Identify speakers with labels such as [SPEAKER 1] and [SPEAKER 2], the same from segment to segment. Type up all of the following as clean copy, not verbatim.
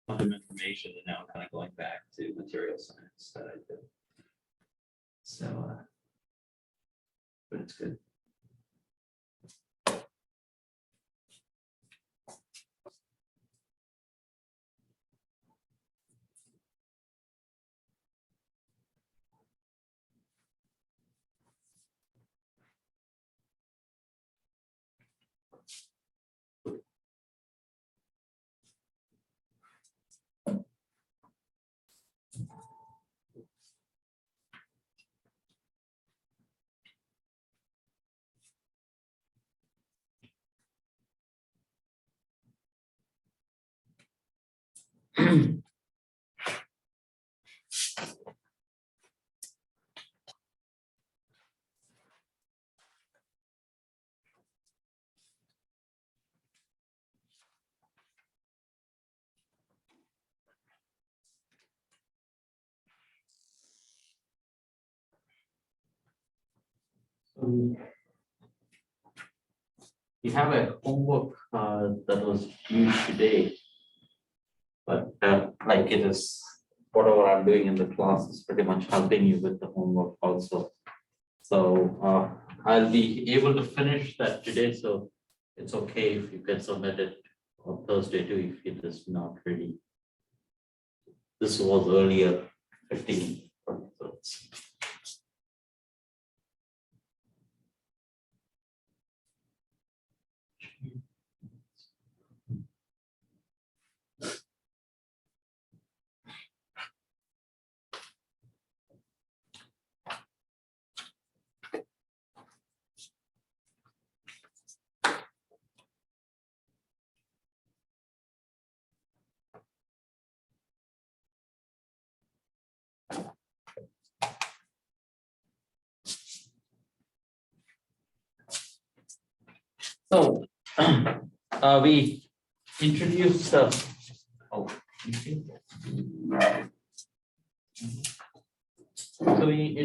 [SPEAKER 1] quantum information, and now I'm kind of going back to material science that I did. So, but it's good. We have a homework that was due today, but like it is whatever I'm doing in the class is pretty much helping you with the homework also. So I'll be able to finish that today, so it's okay if you can submit it on Thursday too if it is not ready. This was earlier 15. So we introduced so we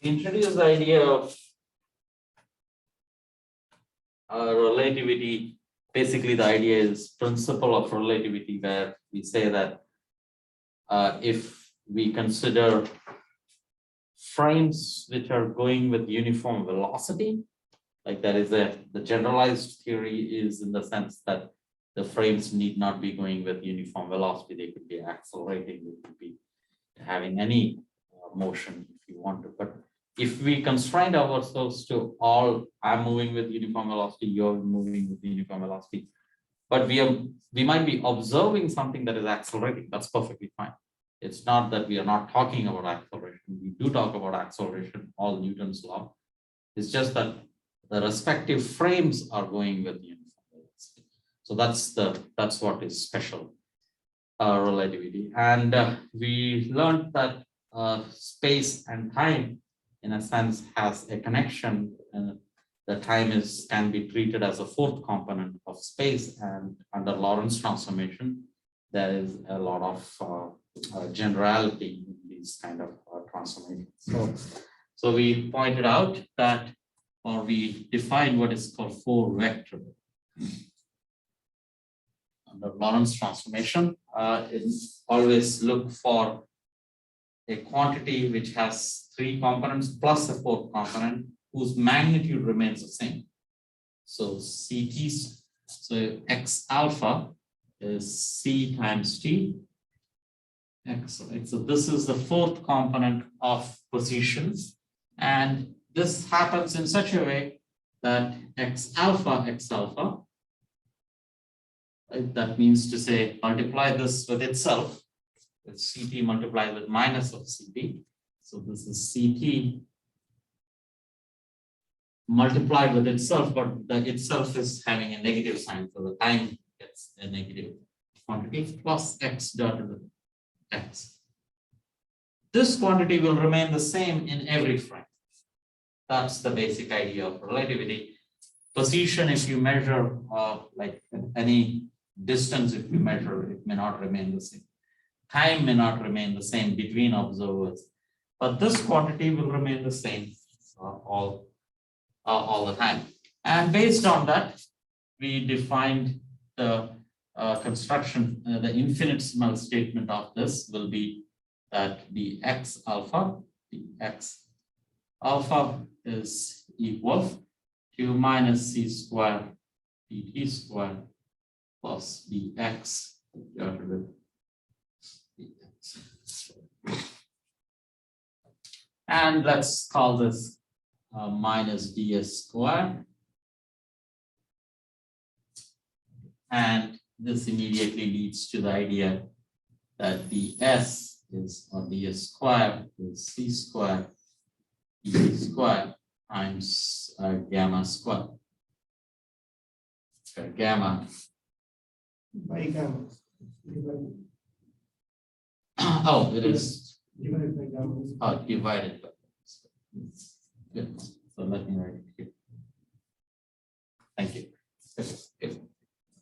[SPEAKER 1] introduced the idea of relativity. Basically, the idea is principle of relativity, where we say that if we consider frames which are going with uniform velocity, like that is the generalized theory is in the sense that the frames need not be going with uniform velocity. They could be accelerating, they could be having any motion if you want to. But if we constrain ourselves to all, I'm moving with uniform velocity, you're moving with uniform velocity, but we might be observing something that is accelerating, that's perfectly fine. It's not that we are not talking about acceleration. We do talk about acceleration, all Newton's law. It's just that the respective frames are going with uniform velocity. So that's what is special relativity. And we learned that space and time, in a sense, has a connection. The time can be treated as a fourth component of space, and under Lorentz transformation, there is a lot of generality in these kind of transformations. So we pointed out that, or we defined what is called 4 vector. Under Lorentz transformation, always look for a quantity which has 3 components plus a 4th component whose magnitude remains the same. So CT, so X alpha is C times T. Excellent. So this is the 4th component of positions, and this happens in such a way that X alpha, that means to say multiply this with itself, with CT multiplied with minus of CT. So this is CT multiplied with itself, but the itself is having a negative sign, so the time gets a negative quantity plus X dotted with X. This quantity will remain the same in every frame. That's the basic idea of relativity. Position, if you measure like any distance, if you measure, it may not remain the same. Time may not remain the same between observers, but this quantity will remain the same all the time. And based on that, we defined the construction, the infinitesimal statement of this will be that the x alpha is equal to minus c square dt square plus dx divided with dx. And let's call this minus ds square. And this immediately leads to the idea that ds is, or ds square is c square dt square times gamma square. So gamma.
[SPEAKER 2] By gamma.
[SPEAKER 1] Oh, it is
[SPEAKER 2] Divided by gamma.
[SPEAKER 1] divided by. Good. So let me write it here. Thank you. Good.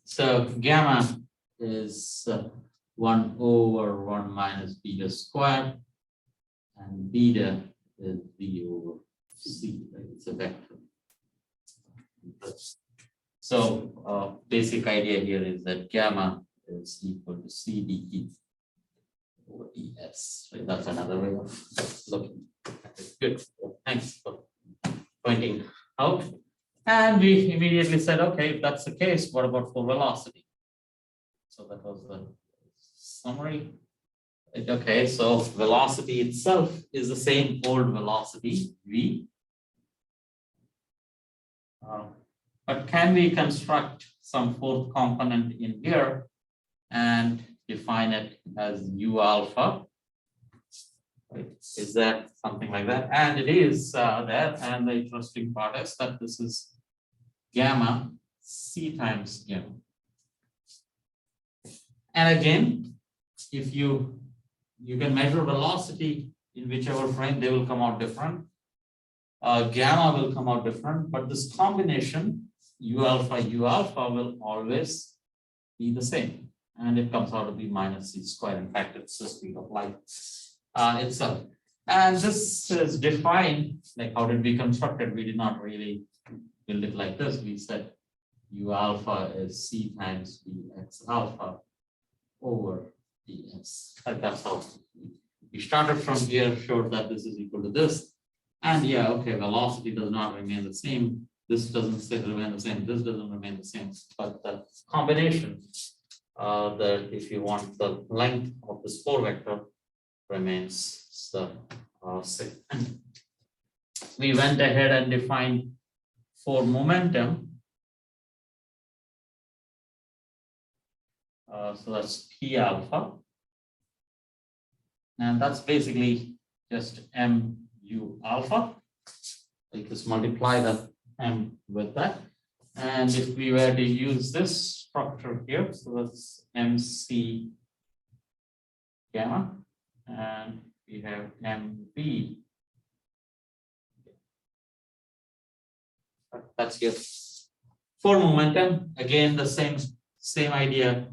[SPEAKER 1] So gamma is 1 over 1 minus beta squared, and beta is b over c. Right? It's a vector. So basic idea here is that gamma is equal to c dt over ds. Right? That's another way of looking at it. Good. Thanks for pointing out. And we immediately said, okay, if that's the case, what about for velocity? So that was the summary. Okay, so velocity itself is the same old velocity, v. But can we construct some fourth component in here and define it as u alpha? Right. Is that something like that? And it is there. And the interesting part is that this is gamma c times gamma. And again, if you can measure velocity in whichever frame, they will come out different. Gamma will come out different, but this combination u alpha will always be the same. And it comes out to be minus c squared. In fact, it's the speed of light itself. And this is defined, like how did we construct it? We did not really build it like this. We said u alpha is c times dx alpha over ds. That's how we started from here, showed that this is equal to this. And yeah, okay, velocity does not remain the same. This doesn't remain the same. This doesn't remain the same. But the combination, that if you want the length of the spore vector remains the same. We went ahead and defined for momentum. So that's P alpha. And that's basically just mu alpha. You just multiply the m with that. And if we were to use this structure here, so that's mc gamma, and we have mb. That's here. For momentum, again, the same idea.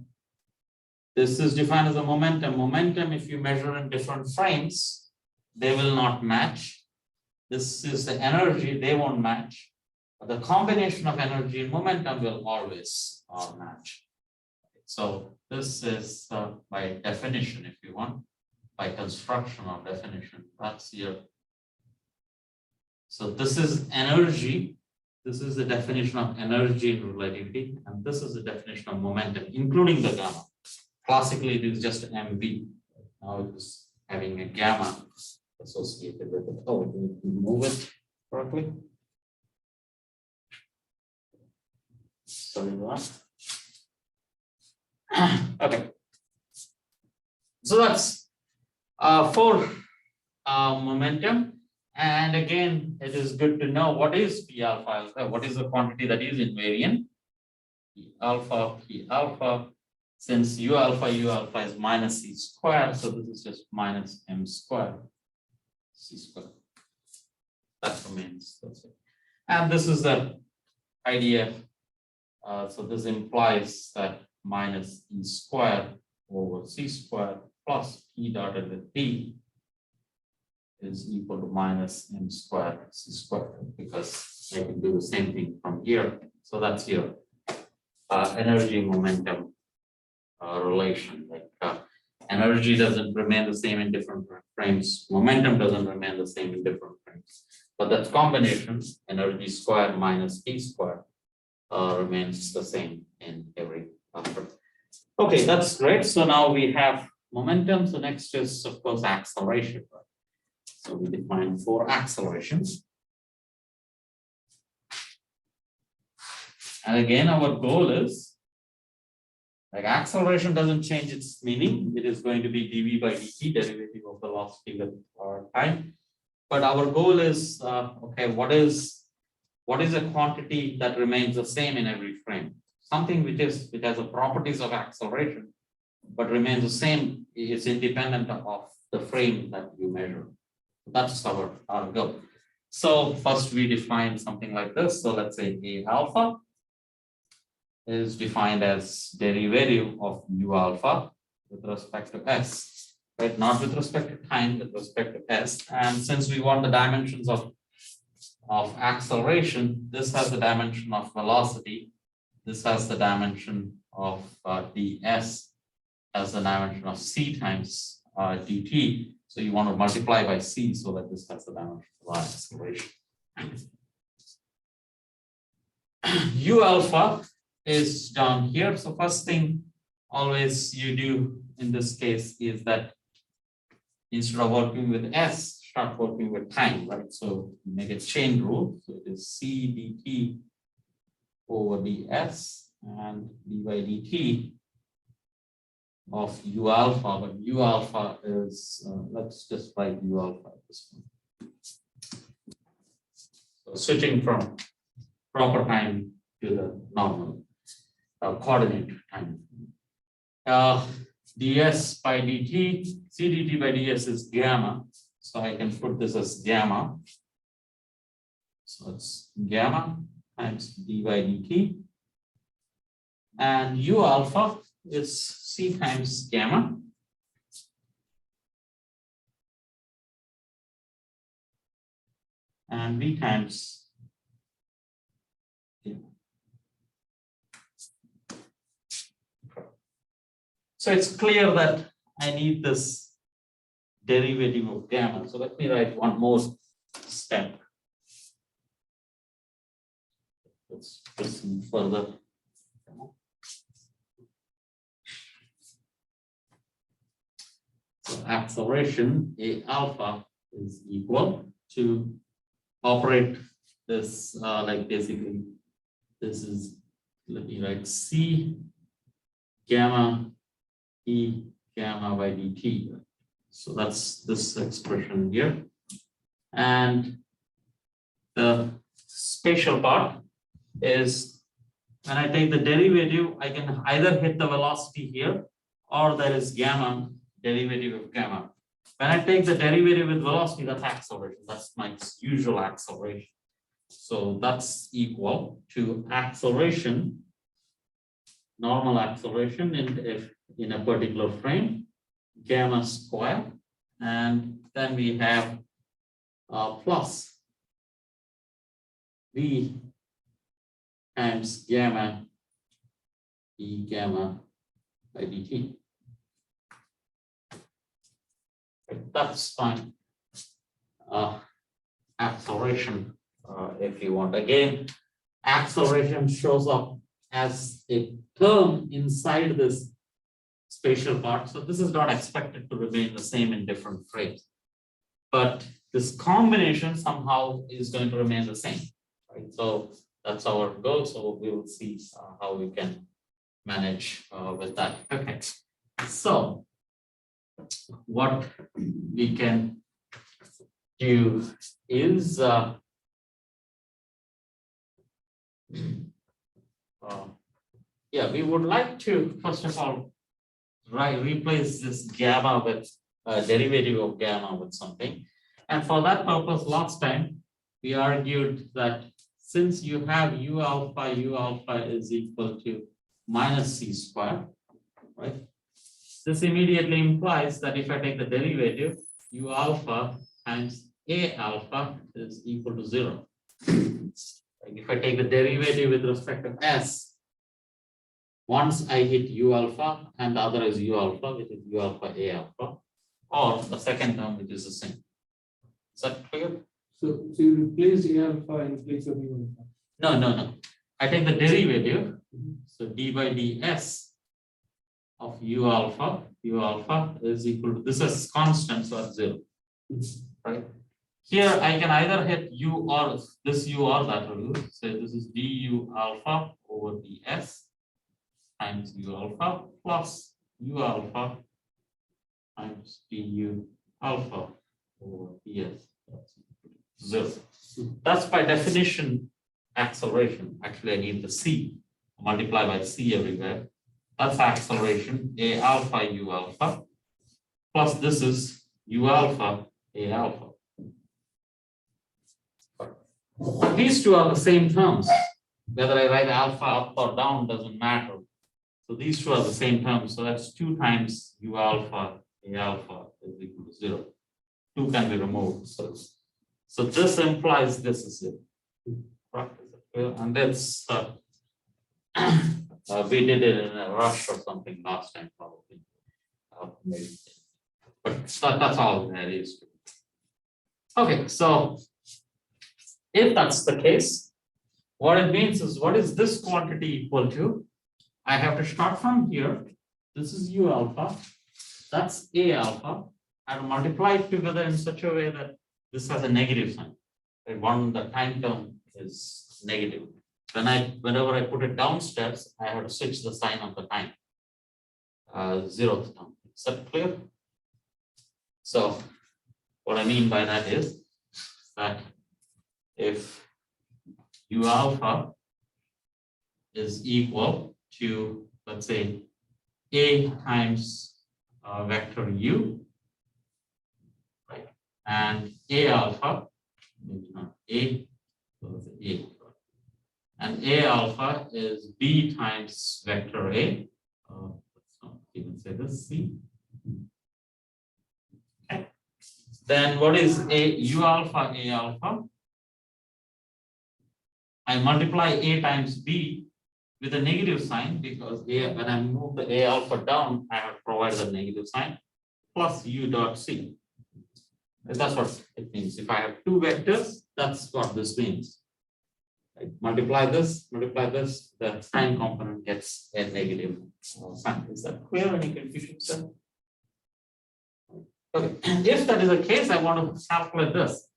[SPEAKER 1] This is defined as a momentum. Momentum, if you measure in different frames, they will not match. This is the energy, they won't match. But the combination of energy and momentum will always match. So this is by definition, if you want, by construction or definition, that's your. So this is energy. This is the definition of energy in relativity, and this is the definition of momentum, including the gamma. Classically, it is just mv. Now it is having a gamma associated with it. Oh, we need to move it correctly. Sorry about that. Okay. So that's for momentum. And again, it is good to know what is P alpha, what is the quantity that is invariant. P alpha, since u alpha is minus c squared, so this is just minus m squared, c squared. That remains, that's it. And this is the idea. So this implies that minus e squared over c squared plus p dotted with p is equal to minus m squared c squared, because I can do the same thing from here. So that's here. energy momentum relation. Like energy doesn't remain the same in different frames. Momentum doesn't remain the same in different frames. But that combination, energy squared minus T squared, remains the same in every frame. Okay, that's great. So now we have momentum. So next is, of course, acceleration. Right? So we define 4 accelerations. And again, our goal is, like, acceleration doesn't change its meaning. It is going to be dv by dt, derivative of velocity with time. But our goal is, okay, what is a quantity that remains the same in every frame? Something which has the properties of acceleration, but remains the same, is independent of the frame that you measure. That's our goal. So first we define something like this. So let's say A alpha is defined as derivative of u alpha with respect to s, right? Not with respect to time, with respect to s. And since we want the dimensions of acceleration, this has the dimension of velocity. This has the dimension of ds, has the dimension of c times dt. So you want to multiply by c so that this has the dimension of acceleration. U alpha is down here. So first thing always you do in this case is that instead of working with s, start working with time, right? So make a chain rule. So it is c dt over ds and d by dt of u alpha, but u alpha is, let's just write u alpha at this point. So switching from proper time to the normal coordinate time. ds by dt, c dt by ds is gamma. So I can put this as gamma. So it's gamma times d by dt. And u alpha is c times gamma. And v times gamma. So it's clear that I need this derivative of gamma. So let me write one more step. Let's proceed further. So acceleration A alpha is equal to operate this like basically this is, let me write C gamma E gamma by dt. So that's this expression here. And the spatial part is when I take the derivative, I can either hit the velocity here or there is gamma, derivative of gamma. When I take the derivative with velocity, that's acceleration. That's my usual acceleration. So that's equal to acceleration, normal acceleration in a particular frame, gamma square, and then we have plus v times gamma e gamma by dt. That's fine. Acceleration, if you want. Again, acceleration shows up as a term inside this spatial part. So this is not expected to remain the same in different frames. But this combination somehow is going to remain the same, right? So that's our goal. So we will see how we can manage with that. Okay. So what we can do is yeah, we would like to first of all replace this gamma with derivative of gamma with something. And for that purpose, last time we argued that since you have u alpha is equal to minus c squared, right? This immediately implies that if I take the derivative, u alpha times a alpha is equal to 0. Like if I take the derivative with respect to s, Once I hit U alpha and the other is U alpha, which is U alpha A alpha, or the second term, which is the same. Is that clear?
[SPEAKER 2] So you replace A alpha in place of U alpha.
[SPEAKER 1] No. I take the derivative. So d by ds of U alpha is equal to, this is constant, so it's 0. Right? Here I can either hit U or this U or that U. So this is du alpha over ds times U alpha plus U alpha times du alpha over ds. That's 0. That's by definition acceleration. Actually, I need the c, multiply by c everywhere. That's acceleration A alpha U alpha plus this is U alpha A alpha. These two are the same terms. Whether I write alpha up or down doesn't matter. So these two are the same terms. So that's 2 times U alpha A alpha is equal to 0. 2 can be removed. So this implies this is it. Right? And that's we did it in a rush or something last time, probably. Maybe. But that's all there is. Okay, so if that's the case, what it means is, what is this quantity equal to? I have to start from here. This is U alpha. That's A alpha. And multiply it together in such a way that this has a negative sign. Right? The time term is negative. Whenever I put it downstairs, I have to switch the sign of the time. 0th term. Is that clear? So what I mean by that is that if U alpha is equal to, let's say, A times vector U, right? And A alpha, maybe not A, so it's A. And A alpha is B times vector A. Let's not even say this, C. Okay. Then what is U alpha A alpha? I multiply A times B with a negative sign because when I move the A alpha down, I have to provide the negative sign plus U dot C. And that's what it means. If I have 2 vectors, that's what this means. Right? Multiply this, the sign component gets a negative sign. Is that clear? Any confusion, sir? Okay. If that is the case, I want to calculate this.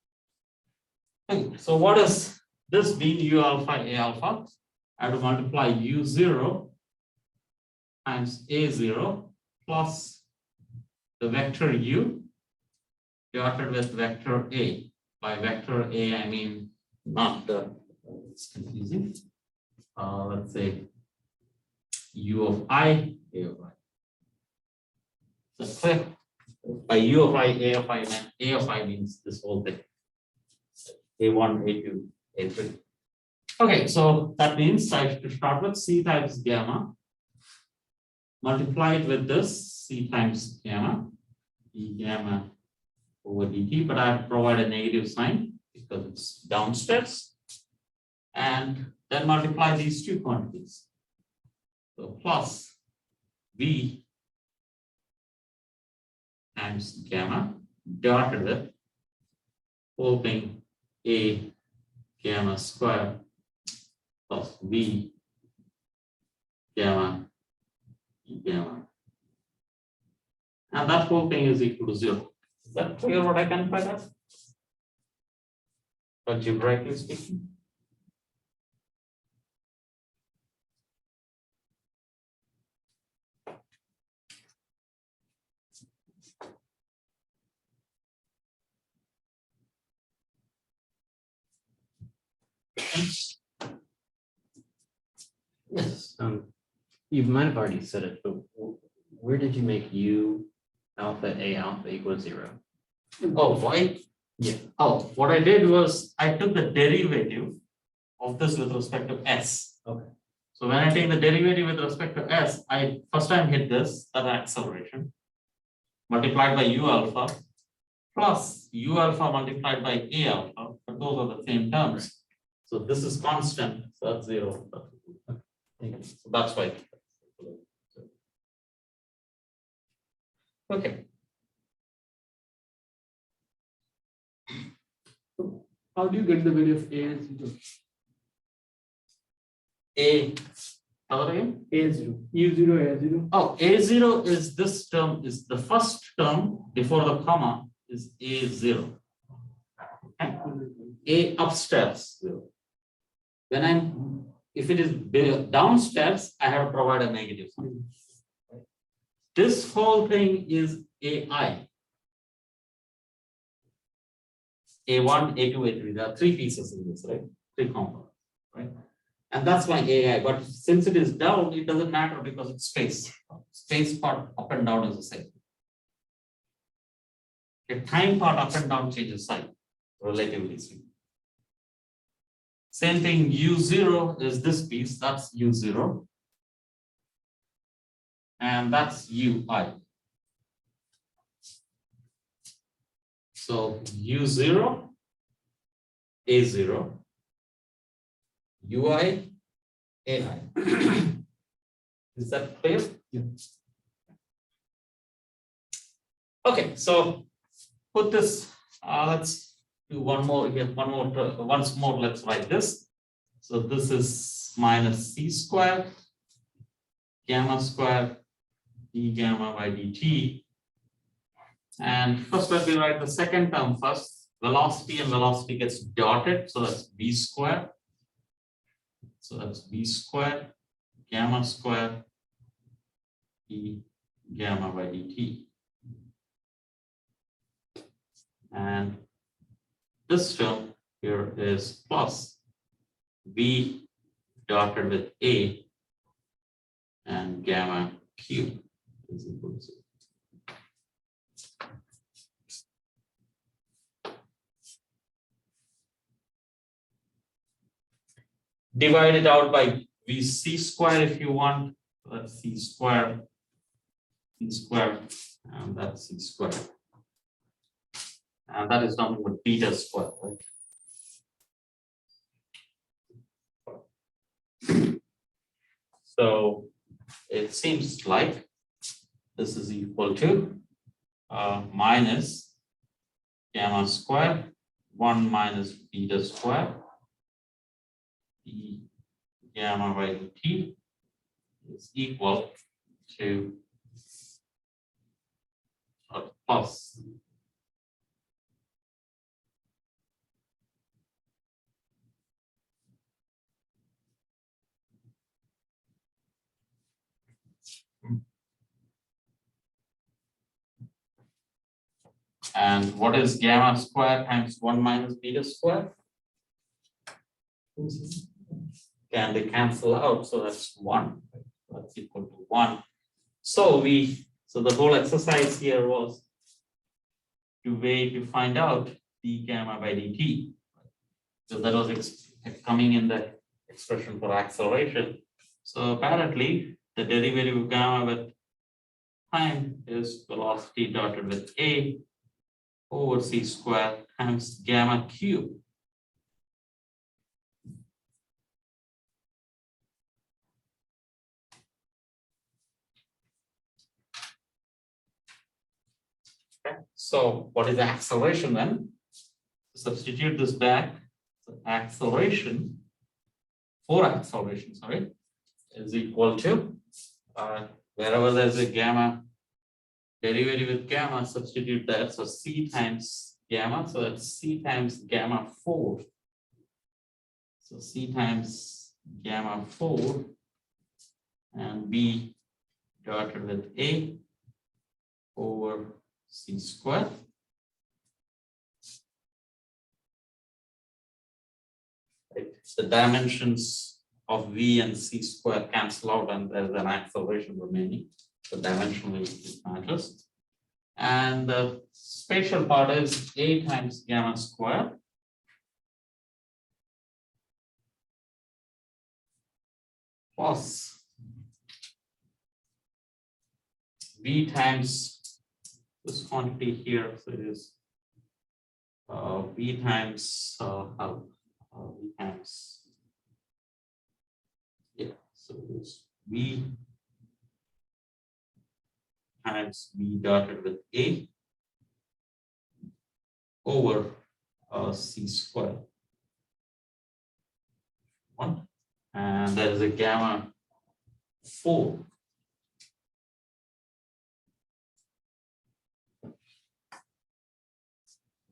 [SPEAKER 1] Okay. So what is this being U alpha A alpha? I have to multiply U0 times A0 plus the vector U dotted with vector A. By vector A, I mean not the, it's confusing. Let's say U of I, A of I. That's clear. By U of I, A of I, A of I means this whole thing. A1, A2, A3. Okay, so that means I have to start with C times gamma, multiply it with this C times gamma, d gamma over dt, but I have to provide a negative sign because it's downstairs, and then multiply these 2 quantities. So plus V times gamma dotted with whole thing A gamma square plus V gamma E gamma. And that whole thing is equal to 0. Is that clear what I can find out? Algebraically speaking.
[SPEAKER 3] Yes. You might have already said it, but where did you make U alpha A alpha equals 0?
[SPEAKER 1] Oh, why?
[SPEAKER 3] Yeah.
[SPEAKER 1] Oh, what I did was I took the derivative of this with respect to S.
[SPEAKER 3] Okay.
[SPEAKER 1] So when I take the derivative with respect to S, I first time hit this, that acceleration, multiplied by U alpha, plus U alpha multiplied by A alpha, but those are the same terms. So this is constant, so that's 0.
[SPEAKER 3] Thank you.
[SPEAKER 1] So that's why. Okay.
[SPEAKER 2] How do you get the value of A and 0? A0, U0, A0.
[SPEAKER 1] Oh, A0 is this term, is the first term before the comma is A0. Okay. A upstairs 0. When if it is downstairs, I have to provide a negative sign. This whole thing is AI. A1, A2, A3. There are 3 pieces in this, right? 3 components, right? And that's my AI. But since it is down, it doesn't matter because it's space. Space part up and down is the same. The time part up and down changes sign, relatively speaking. Same thing, U0 is this piece, that's U0. And that's UI. So U0, A0, UI, AI. Is that clear?
[SPEAKER 2] Yeah.
[SPEAKER 1] Okay, so put this, let's do one more here, once more, let's write this. So this is minus C squared, gamma squared, d gamma by dt. And first let me write the second term first. Velocity and velocity gets dotted, so that's v squared. So that's v squared, gamma squared, d gamma by dt. And this term here is plus v dotted with a and gamma cube is equal to. Divide it out by VC square if you want. That's C square, and that's C square. And that is nothing but beta square, right? So it seems like this is equal to minus gamma square, 1 minus beta square, d gamma by dt is equal to plus and what is gamma square times 1 minus beta square? Can they cancel out? So that's 1. That's equal to 1. So the whole exercise here was to find out d gamma by dt. So that was coming in the expression for acceleration. So apparently the derivative of gamma with time is velocity dotted with a over c square times gamma cube. Okay. So what is the acceleration then? Substitute this back. So acceleration is equal to wherever there's a gamma derivative with gamma, substitute that. So c times gamma, so that's c times gamma 4. So c times gamma 4 and b dotted with a over c squared. Right. The dimensions of v and c square cancel out and there's an acceleration remaining. So dimensionally it matters. And the spatial part is a times gamma square plus v times this quantity here, so it is v times v times, yeah, so it is v times B dotted with A over C squared. 1. And there is a gamma 4.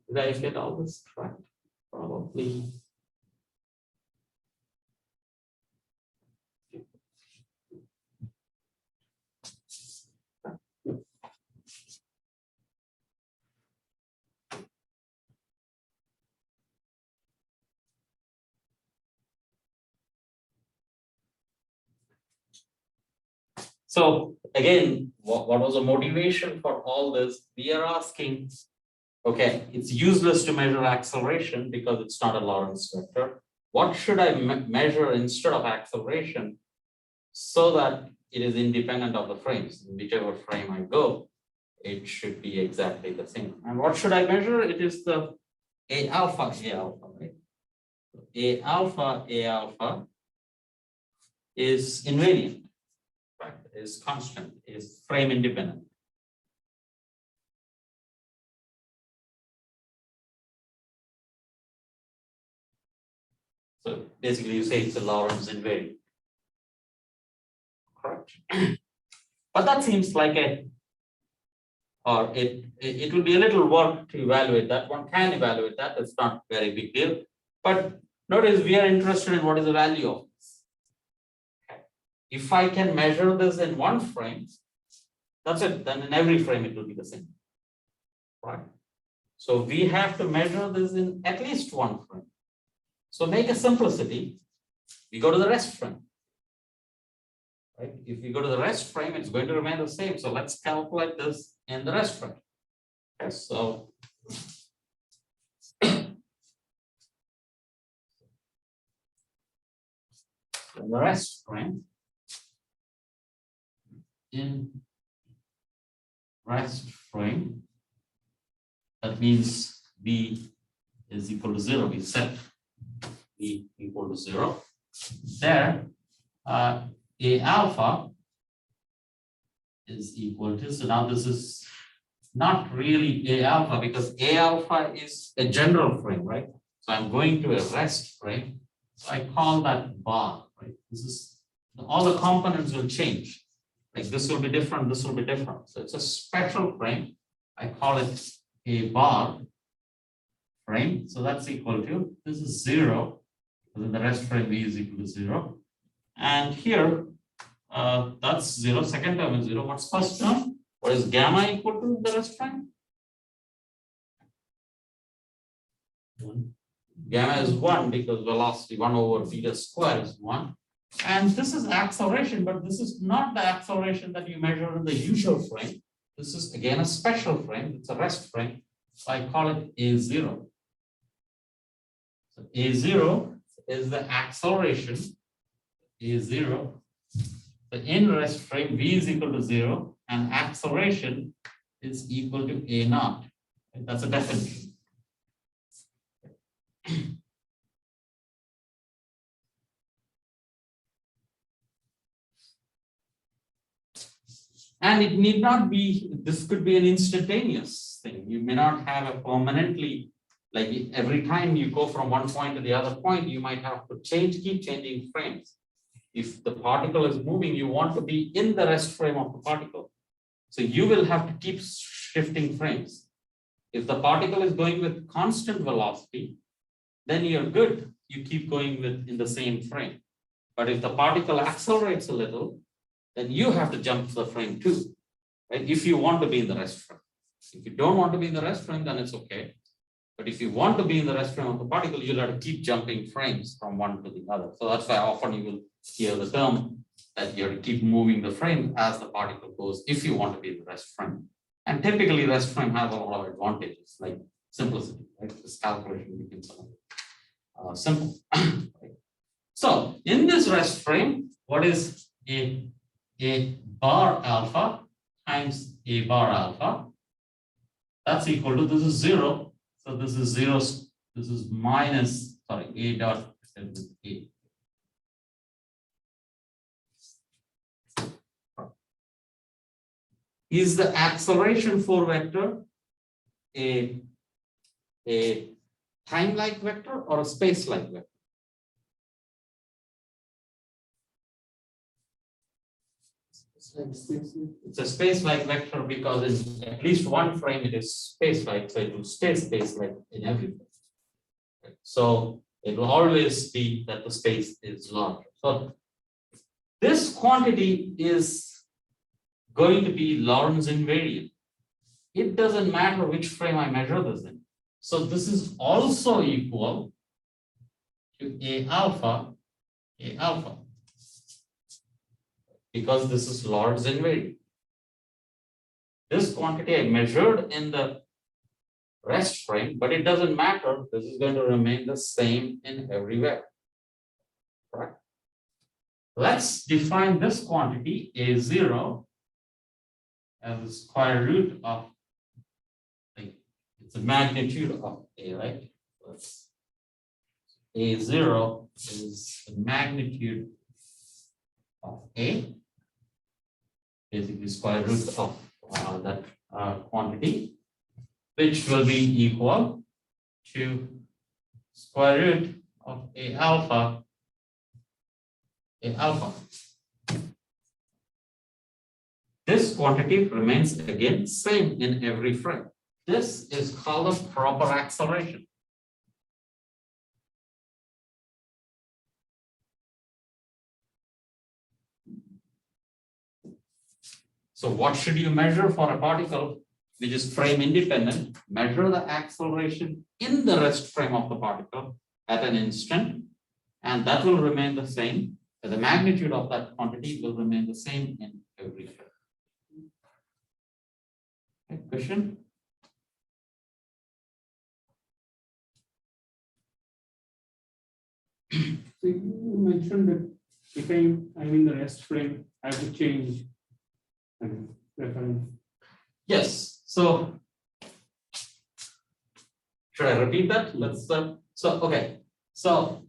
[SPEAKER 1] Did I get all this correct? Probably. So again, what was the motivation for all this? We are asking, okay, it's useless to measure acceleration because it's not a Lorentz vector. What should I measure instead of acceleration so that it is independent of the frames? In whichever frame I go, it should be exactly the same. And what should I measure? It is the A alpha, right? A alpha is invariant, right? Is constant, is frame independent. So basically you say it's a Lorentz invariant. Correct. But that seems like it will be a little work to evaluate that. One can evaluate that. It's not very big deal. But notice we are interested in what is the value of this. Okay. If I can measure this in one frame, that's it. Then in every frame it will be the same. Right. So we have to measure this in at least one frame. So make a simplicity. We go to the rest frame. Right? If we go to the rest frame, it's going to remain the same. So let's calculate this in the rest frame. Okay, so in the rest frame, that means B is equal to 0. We set B equal to 0. There, A alpha is equal to, so now this is not really A alpha because A alpha is a general frame, right? So I'm going to a rest frame. So I call that bar, right? This is, all the components will change. Like this will be different, this will be different. So it's a special frame. I call it a bar frame. So that's equal to, this is 0. So then the rest frame B is equal to 0. And here, that's 0. Second term is 0. What's first term? What is gamma equal to the rest frame? 1. Gamma is 1 because velocity 1 over beta square is 1. And this is acceleration, but this is not the acceleration that you measure in the usual frame. This is again a special frame. It's a rest frame. So I call it A0. So A0 is the acceleration. A0. The in rest frame V is equal to 0 and acceleration is equal to A0. That's a definition. And it need not be, this could be an instantaneous thing. You may not have a permanently, like every time you go from one point to the other point, you might have to keep changing frames. If the particle is moving, you want to be in the rest frame of the particle. So you will have to keep shifting frames. If the particle is going with constant velocity, then you're good. You keep going in the same frame. But if the particle accelerates a little, then you have to jump to the frame too, right? If you want to be in the rest frame. If you don't want to be in the rest frame, then it's okay. But if you want to be in the rest frame of the particle, you'll have to keep jumping frames from one to the other. So that's why often you will hear the term that you have to keep moving the frame as the particle goes if you want to be in the rest frame. And typically rest frame has a lot of advantages like simplicity, right? This calculation becomes simple. Right? So in this rest frame, what is a bar alpha times a bar alpha? That's equal to, this is 0. So this is 0, this is minus, sorry, A dot A. Is the acceleration 4 vector a time-like vector or a space-like vector? It's a space-like vector because in at least one frame it is space-like, so it will stay space-like in every frame. So it will always be that the space is larger. So this quantity is going to be Lorentz invariant. It doesn't matter which frame I measure this in. So this is also equal to A alpha, because this is Lorentz invariant. This quantity I measured in the rest frame, but it doesn't matter. This is going to remain the same in everywhere. Right? Let's define this quantity A0 as the square root of, it's the magnitude of A, right? A0 is the magnitude of A, basically square root of that quantity, which will be equal to square root of A alpha. This quantity remains again same in every frame. This is called a proper acceleration. So what should you measure for a particle which is frame independent? Measure the acceleration in the rest frame of the particle at an instant, and that will remain the same. The magnitude of that quantity will remain the same in every frame. Okay, question?
[SPEAKER 2] So you mentioned that if I'm in the rest frame, I have to change reference.
[SPEAKER 1] Yes. So should I repeat that? Let's okay. So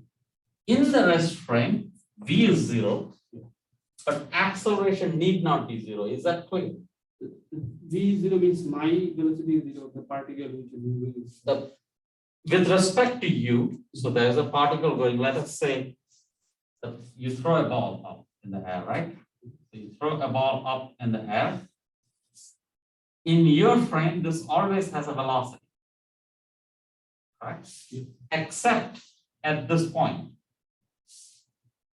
[SPEAKER 1] in the rest frame, v is 0, but acceleration need not be 0. Is that clear?
[SPEAKER 2] V0 means my velocity is 0, the particle which is moving is.
[SPEAKER 1] With respect to you, so there's a particle going, let us say that you throw a ball up in the air, right? So you throw a ball up in the air. In your frame, this always has a velocity, right? Except at this point,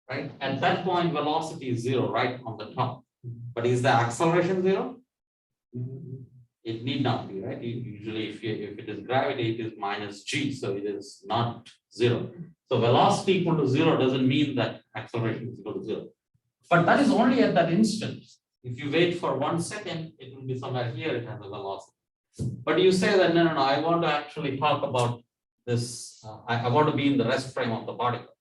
[SPEAKER 1] right? At that point, velocity is 0, right on the top. But is the acceleration 0? It need not be, right? Usually, if it is gravity, it is minus g, so it is not 0. So velocity equal to 0 doesn't mean that acceleration is equal to 0. But that is only at that instant. If you wait for 1 second, it will be somewhere here, it has a velocity. But you say that, no, I want to actually talk about this, I want to be in the rest frame of the particle.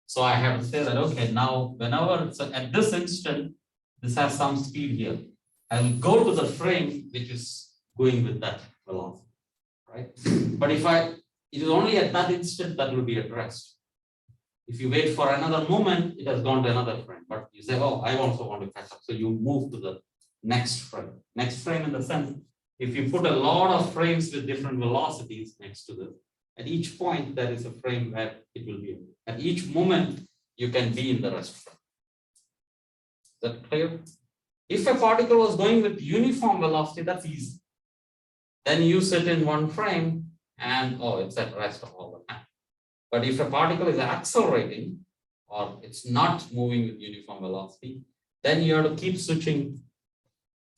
[SPEAKER 1] So I have to say that, okay, now whenever, so at this instant, this has some speed here. I will go to the frame which is going with that velocity, right? But if it is only at that instant that will be at rest. If you wait for another moment, it has gone to another frame. But you say, oh, I also want to catch up. So you move to the next frame. Next frame in the sense, if you put a lot of frames with different velocities next to this, at each point there is a frame where it will be. At each moment, you can be in the rest frame. Is that clear? If a particle was going with uniform velocity, that's easy. Then you sit in one frame and, oh, it's at rest all the time. But if a particle is accelerating or it's not moving with uniform velocity, then you have to keep switching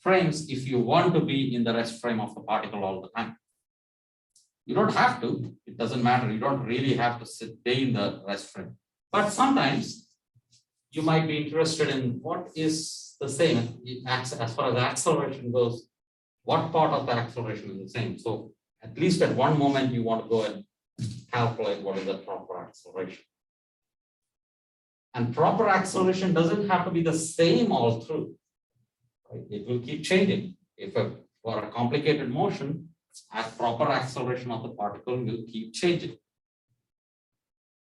[SPEAKER 1] frames if you want to be in the rest frame of the particle all the time. You don't have to, it doesn't matter. You don't really have to stay in the rest frame. But sometimes you might be interested in what is the same as far as acceleration goes, what part of the acceleration is the same. So at least at one moment you want to go and calculate what is the proper acceleration. And proper acceleration doesn't have to be the same all through. Right? It will keep changing. For a complicated motion, a proper acceleration of the particle will keep changing.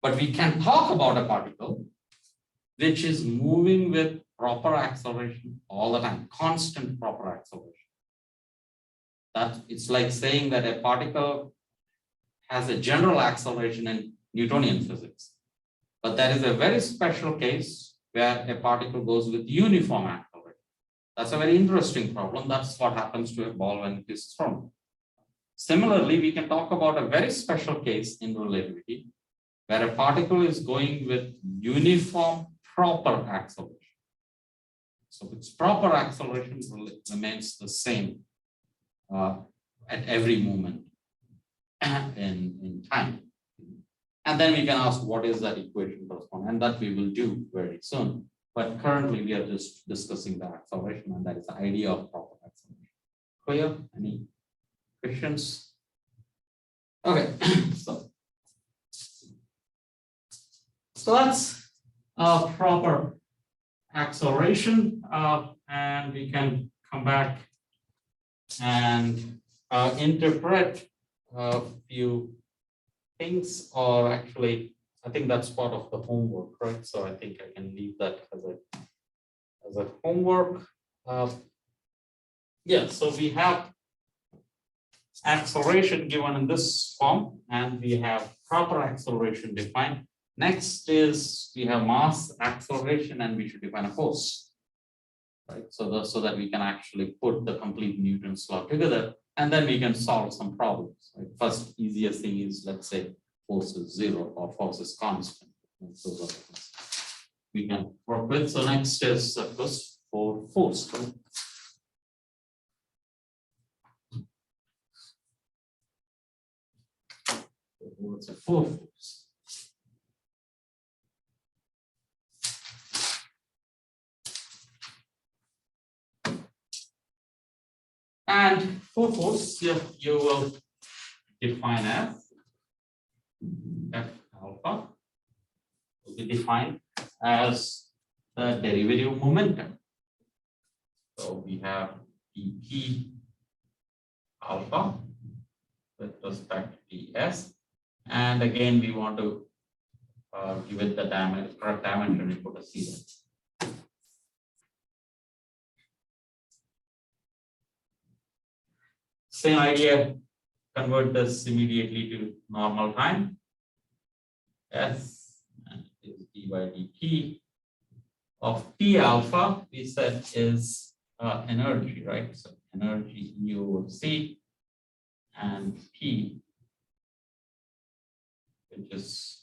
[SPEAKER 1] But we can talk about a particle which is moving with proper acceleration all the time, constant proper acceleration. That it's like saying that a particle has a general acceleration in Newtonian physics. But there is a very special case where a particle goes with uniform acceleration. That's a very interesting problem. That's what happens to a ball when it is thrown. Similarly, we can talk about a very special case in relativity where a particle is going with uniform proper acceleration. So its proper acceleration remains the same at every moment in time. And then we can ask what is that equation correspond, and that we will do very soon. But currently we are just discussing the acceleration, and that is the idea of proper acceleration. Clear? Any questions? Okay, so that's proper acceleration, and we can come back and interpret a few things, or actually, I think that's part of the homework, right? So I think I can leave that as a homework. Yeah, so we have acceleration given in this form, and we have proper acceleration defined. Next is we have mass acceleration, and we should define a force, right? So that we can actually put the complete Newton's law together, and then we can solve some problems. Right? First, easiest thing is, let's say force is 0 or force is constant. Those are the things we can work with. So next is of course for force. Right? What's a force? And for force, you will define F alpha will be defined as the derivative momentum. So we have dp alpha with respect to ds, and again we want to give it the correct dimension. We put a c there. Same idea, convert this immediately to normal time. S is d by dt of P alpha, we said is energy, right? So energy U of C and P, which is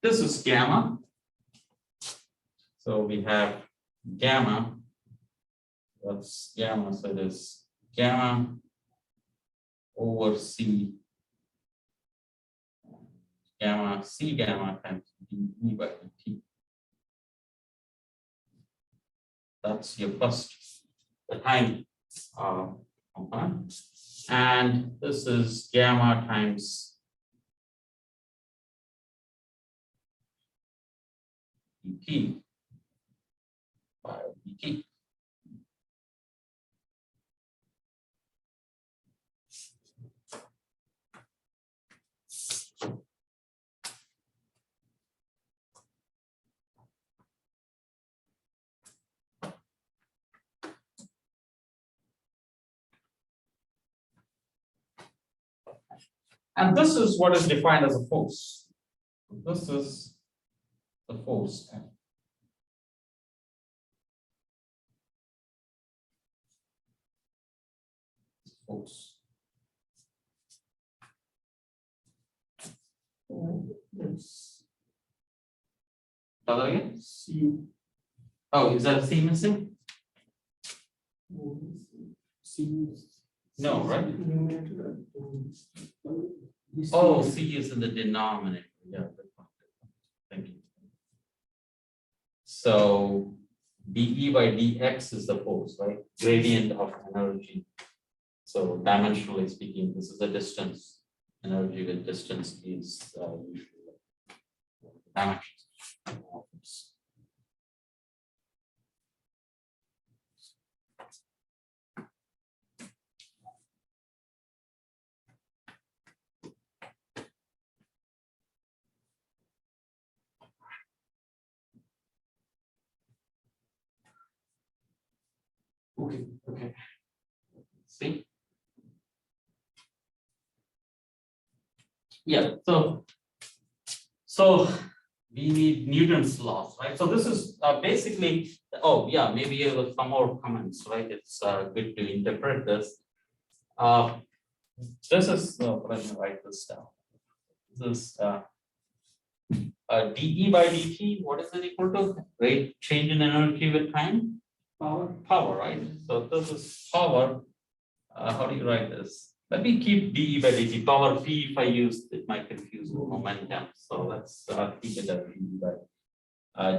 [SPEAKER 1] this is gamma. So we have gamma. What's gamma? So it is gamma over C gamma C gamma times dE by dt. That's your first the time component. And this is gamma times dt by dt. And this is what is defined as a force. This is the force. Force. That again?
[SPEAKER 2] C.
[SPEAKER 1] Oh, is that a C missing?
[SPEAKER 2] C.
[SPEAKER 1] No, right? Oh, C is in the denominator. Yeah. Thank you. So dE by dx is the force, right? Gradient of energy. So dimensionally speaking, this is the distance. Energy with distance is usually dimensions. Okay. See? Yeah, so we need Newton's laws, right? So this is basically, oh yeah, maybe some more comments, right? It's good to interpret this. This is, let me write this down. This is dE by dt, what is it equal to? Rate change in energy with time? Power, right? So this is power. How do you write this? Let me keep dE by dt. Power P, if I use it might confuse momentum. So let's keep it at dE by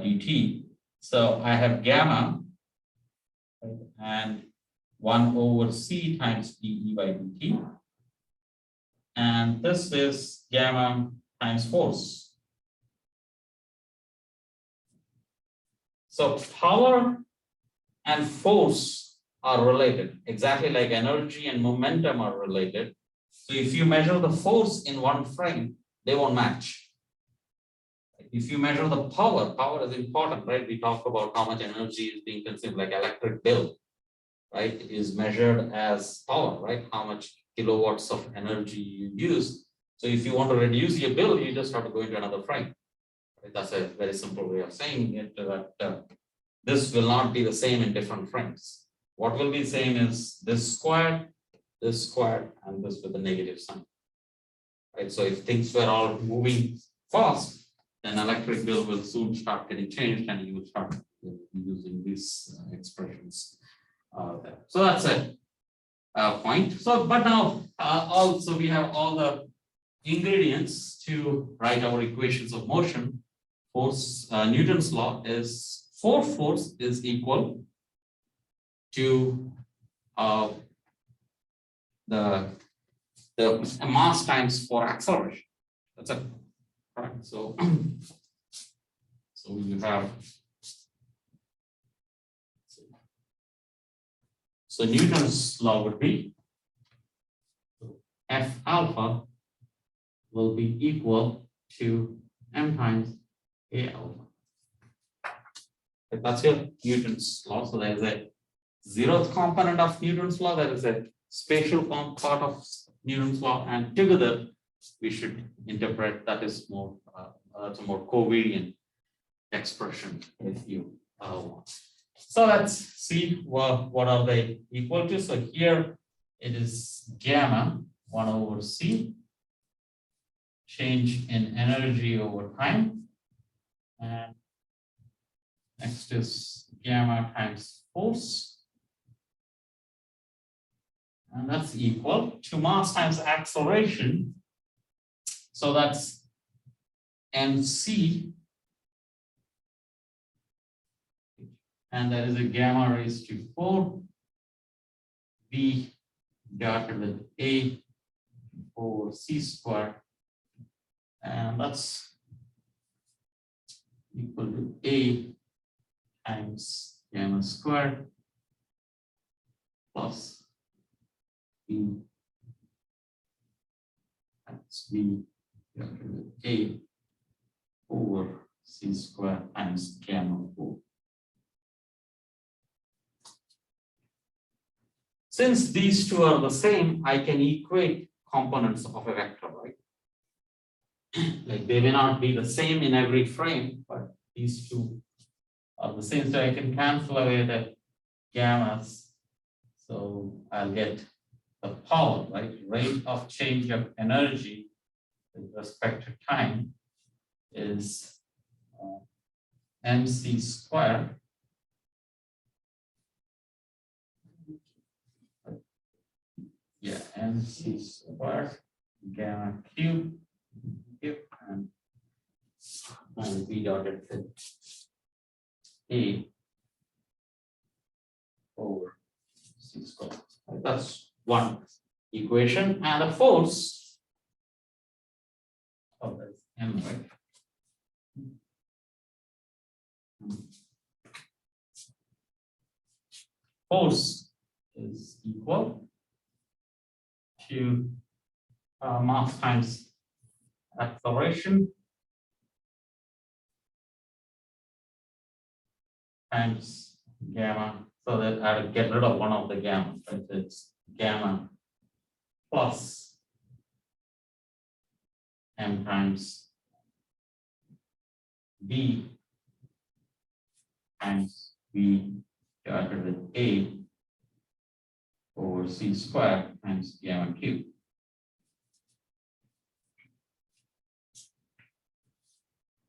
[SPEAKER 1] dt. So I have gamma, right, and 1 over c times dE by dt. And this is gamma times force. So power and force are related, exactly like energy and momentum are related. So if you measure the force in one frame, they won't match. If you measure the power, power is important, right? We talk about how much energy is being consumed, like electric bill, right? It is measured as power, right? How much kilowatts of energy you use. So if you want to reduce your bill, you just have to go into another frame. That's a very simple way of saying it, that this will not be the same in different frames. What will be same is this squared, and this with a negative sign. Right. So if things were all moving fast, then electric bill will soon start getting changed, and you will start using these expressions there. So that's a point. So, but now also we have all the ingredients to write our equations of motion. Force, Newton's law is force is equal to the mass times for acceleration. That's it. Right. So we have, so Newton's law would be F alpha will be equal to m times A alpha. That's your Newton's law. So there is a zeroth component of Newton's law. There is a spatial part of Newton's law, and together we should interpret that is more that's a more covariant expression if you want. So let's see what are they equal to. So here it is gamma 1 over c, change in energy over time, and next is gamma times force, and that's equal to mass times acceleration. So that's mc, and that is a gamma raised to 4 b dotted with a over c squared, and that's equal to a times gamma squared plus b times b dotted with a over c squared times gamma 4. Since these two are the same, I can equate components of a vector, right? Like they may not be the same in every frame, but these two are the same. So I can cancel away the gammas. So I'll get the power, right? Rate of change of energy with respect to time is mc squared mc squared gamma cube and b dotted with a over c squared. That's one equation, and the force, oh, that's m, right? Force is equal to mass times acceleration times gamma So that I have to get rid of one of the gamma, right? It's gamma plus m times b times b divided with a over c squared times gamma cube.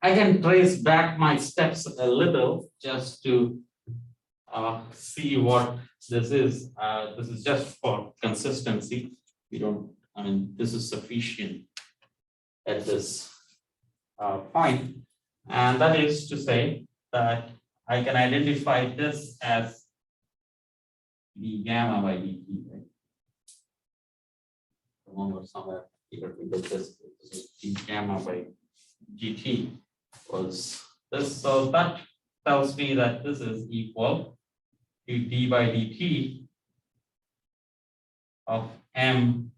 [SPEAKER 1] I can trace back my steps a little just to see what this is. This is just for consistency. We don't, I mean, this is sufficient at this point. And that is to say that I can identify this as d gamma by dt. Right? Remember somewhere here we did this. This is d gamma by dt was this. So that tells me that this is equal to d by dt of m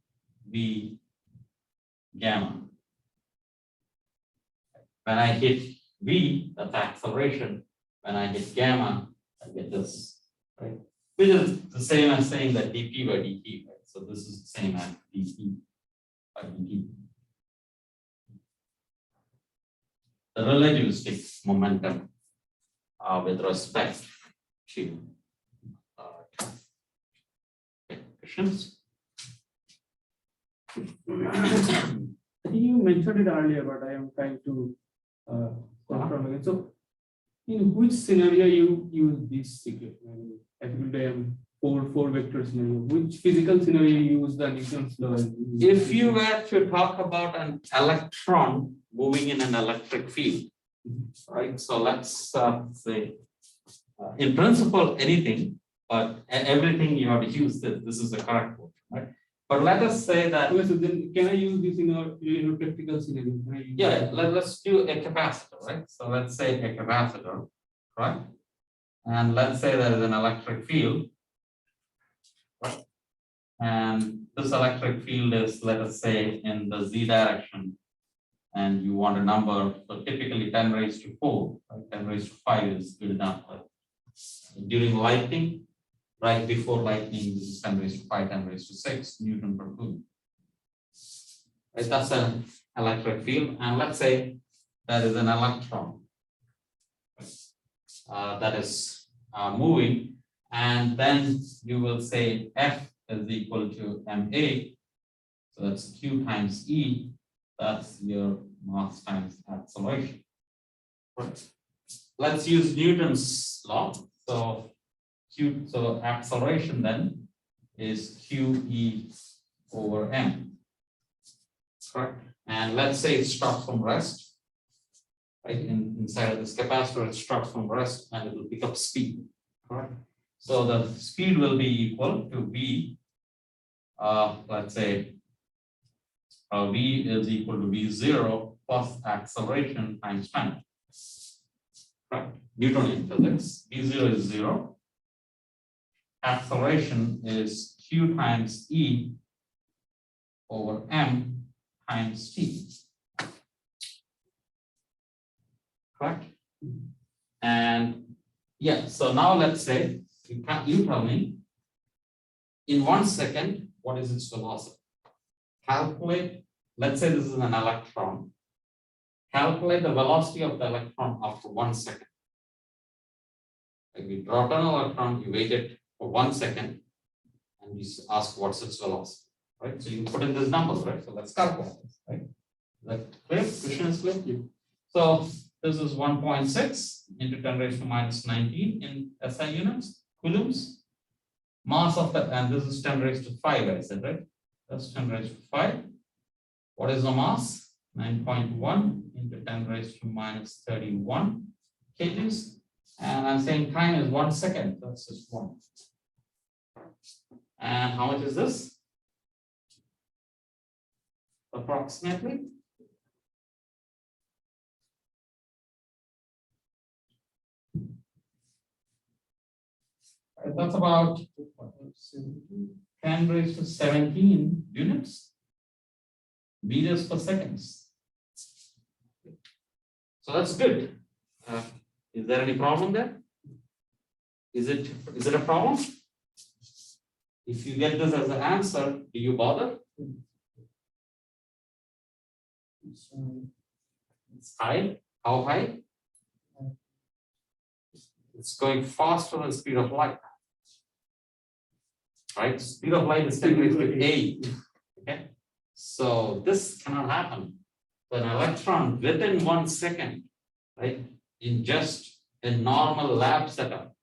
[SPEAKER 1] v gamma. When I hit v, that's acceleration. When I hit gamma, I get this, right? Which is the same as saying that dp by dt, right? So this is the same as dp by dt. The relativistic momentum with respect to questions.
[SPEAKER 2] I think you mentioned it earlier, but I am trying to confirm again. So, in which scenario you use this secret? Equilibrium four vector scenario. Which physical scenario you use the Newton's law?
[SPEAKER 1] If you were to talk about an electron moving in an electric field, right? So let's say, in principle, anything, but everything you have to use this. This is the correct one, right? But let us say that.
[SPEAKER 2] Okay, so then can I use this in a practical scenario?
[SPEAKER 1] Yeah, let's do a capacitor, right? So let's say a capacitor, right? And let's say there is an electric field, right? And this electric field is, let us say, in the z direction, and you want a number. So typically 10 raised to 4, right? 10 raised to 5 is good enough. Right? During lightning, right before lightning, this is 10 raised to 5, 10 raised to 6 Newton per coulomb. Right? That's an electric field, and let's say there is an electron that is moving, and then you will say F is equal to ma. So that's q times e. That's your mass times acceleration. Right. Let's use Newton's law. So so acceleration then is QE over m. Correct. And let's say it starts from rest. Right. Inside of this capacitor, it starts from rest and it will pick up speed. Correct. So the speed will be equal to v. Let's say v is equal to v0 plus acceleration times time. Right. Newtonian physics. V0 is 0. Acceleration is q times e over m times t. Correct. And yeah, so now let's say you tell me in 1 second what is its velocity. Calculate. Let's say this is an electron. Calculate the velocity of the electron after 1 second. Like we dropped an electron, you wait it for 1 second, and you ask what's its velocity, right? So you put in this number, right? So let's calculate this, right? Is that clear? Question is clear? Yeah. So this is 1.6 into 10 raised to minus 19 in SI units, coulombs. Mass of the, and this is 10 raised to 5, I said, right? That's 10 raised to 5. What is the mass? 9.1 into 10 raised to minus 31 kgs. And I'm saying time is 1 second. That's just 1. And how much is this? Approximately. That's about 10 raised to 17 units, meters per seconds. So that's good. Is there any problem there? Is it a problem? If you get this as an answer, do you bother? It's high. How high? It's going faster than the speed of light. Right? Speed of light is 10 raised to 8. Okay. So this cannot happen. So an electron within 1 second, right, in just a normal lab setup,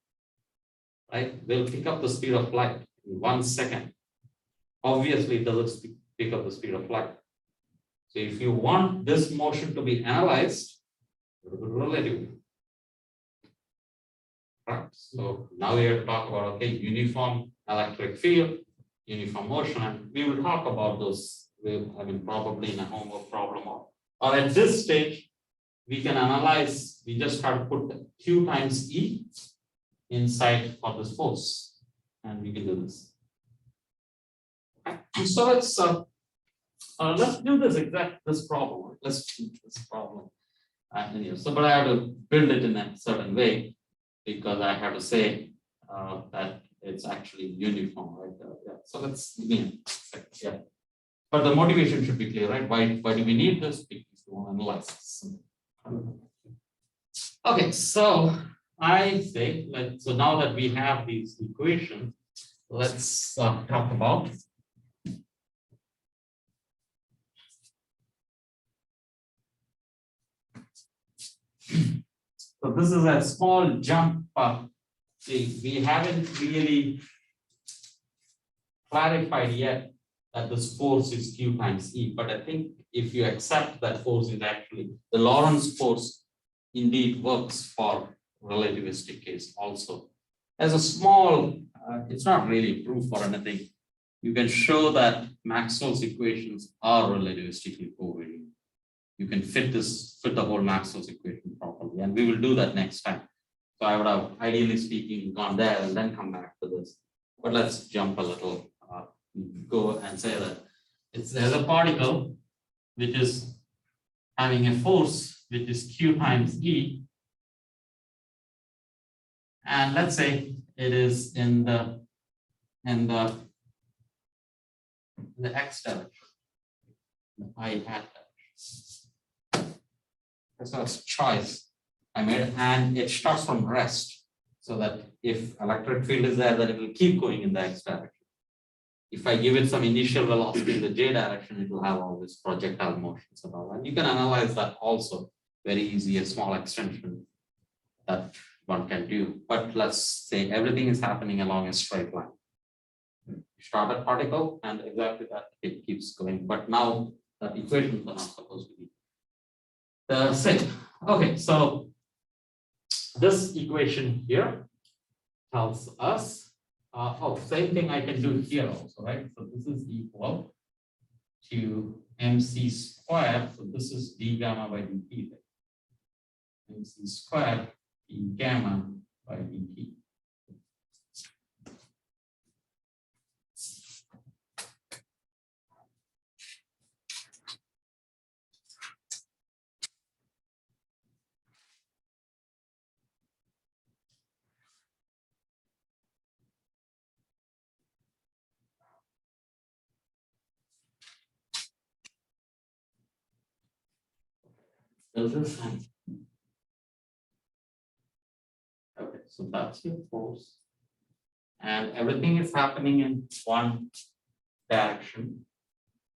[SPEAKER 1] right, will pick up the speed of light in 1 second. Obviously, it doesn't pick up the speed of light. So if you want this motion to be analyzed, relativity. Right. So now we have to talk about, okay, uniform electric field, uniform motion, and we will talk about those. I mean, probably in a homework problem or at this stage, we can analyze. We just have to put Q times E inside for this force, and we can do this. Okay. So let's do this problem. Let's do this problem. But I have to build it in a certain way because I have to say that it's actually uniform, right? Yeah. So let's begin. Yeah. But the motivation should be clear, right? Why do we need this? Because we want to analyze this. Okay, so I say, so now that we have these equations, let's talk about. So this is a small jump. See, we haven't really clarified yet that this force is Q times E, but I think if you accept that force is actually the Lorentz force, indeed works for relativistic case also. As a small, it's not really proof or anything. You can show that Maxwell's equations are relativistically covariant. You can fit the whole Maxwell's equation properly, and we will do that next time. So I would have, ideally speaking, gone there and then come back to this. But let's jump a little, go and say that there's a particle which is having a force which is Q times E, and let's say it is in the X direction, the I hat direction. So it's choice I made, and it starts from rest, so that if electric field is there, then it will keep going in the X direction. If I give it some initial velocity in the J direction, it will have all these projectile motions and all that. You can analyze that also very easy, a small extension that one can do. But let's say everything is happening along a straight line. You start a particle and exactly that it keeps going. But now that equations are not supposed to be the same. Okay, so this equation here tells us, same thing I can do here also, right? So this is equal to mc squared. So this is d gamma by dt. Mc squared d gamma by dt. Okay, so that's your force, and everything is happening in one direction.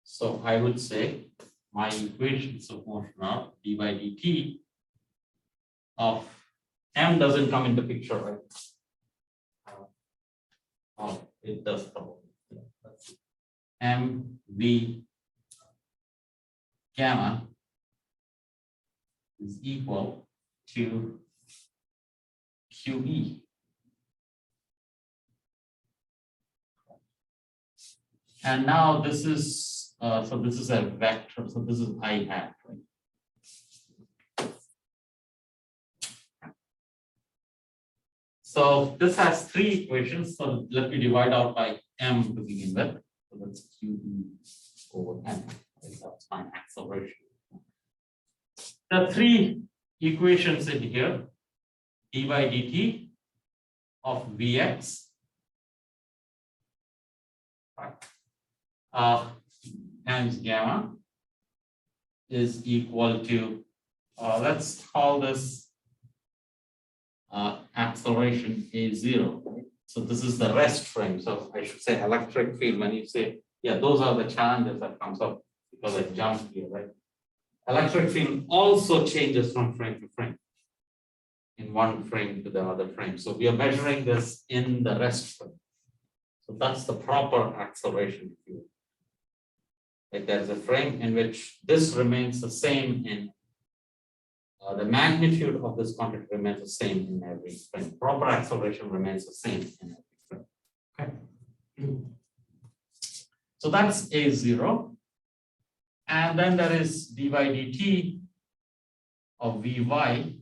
[SPEAKER 1] So I would say my equations of motion are d by dt of m doesn't come into picture, right? Oh, it does probably. Yeah, let's see. mv gamma is equal to QE. And now this is, so this is a vector, so this is I hat, right? So this has three equations, so let me divide out by m to begin with. So that's QE over m, that's my acceleration. The three equations in here, d by dt of Vx times gamma is equal to, let's call this acceleration A0. Right? So this is the rest frame. So I should say electric field. When you say, yeah, those are the challenges that comes up because I jumped here, right? Electric field also changes from frame to frame, in one frame to the other frame. So we are measuring this in the rest frame. So that's the proper acceleration field. Like there's a frame in which this remains the same in the magnitude of this quantity remains the same in every frame. Proper acceleration remains the same in every frame. Okay. So that's A0. And then there is d by dt of Vy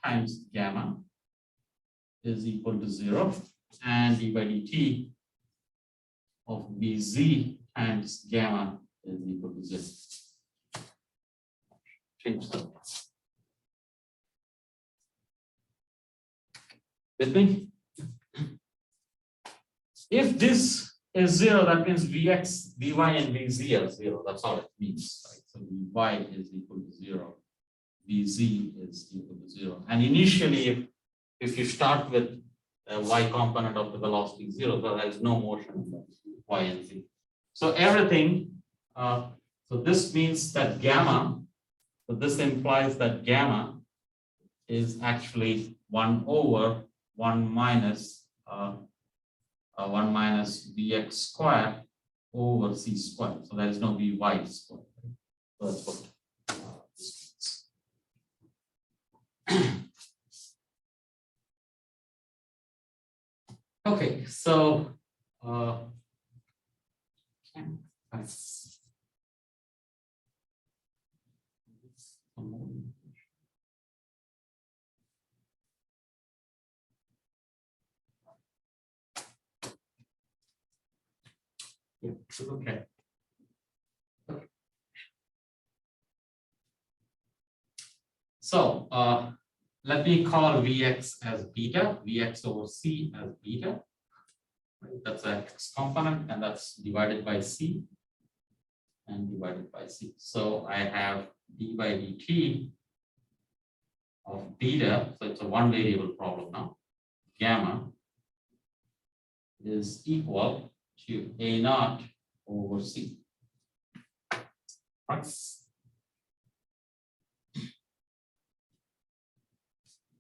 [SPEAKER 1] times gamma is equal to 0. And d by dt of Vz times gamma is equal to 0. Change that. With me? If this is 0, that means Vx, Vy, and Vz are 0. That's all it means. Right? So Vy is equal to 0. Vz is equal to 0. And initially, if you start with a y component of the velocity 0, so there is no motion in the y and z. So everything, so this means that gamma, so this implies that gamma is actually 1 over 1 minus 1 minus Vx squared over c squared. So there is no Vy squared. So that's what this means. Okay, so yeah, okay. So let me call Vx as beta, Vx over c as beta. Right? That's an x component, and that's divided by c and divided by c. So I have d by dt of beta, so it's a one variable problem now, gamma is equal to a naught over c. Right?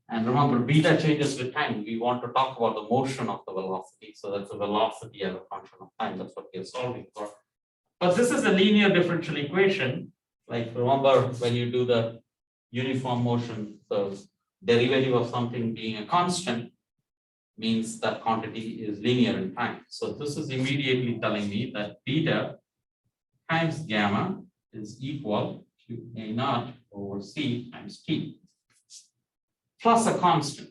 [SPEAKER 1] And remember, beta changes with time. We want to talk about the motion of the velocity. So that's the velocity as a function of time. That's what we are solving for. But this is a linear differential equation. Like remember when you do the uniform motion, the derivative of something being a constant means that quantity is linear in time. So this is immediately telling me that beta times gamma is equal to a naught over c times t plus a constant.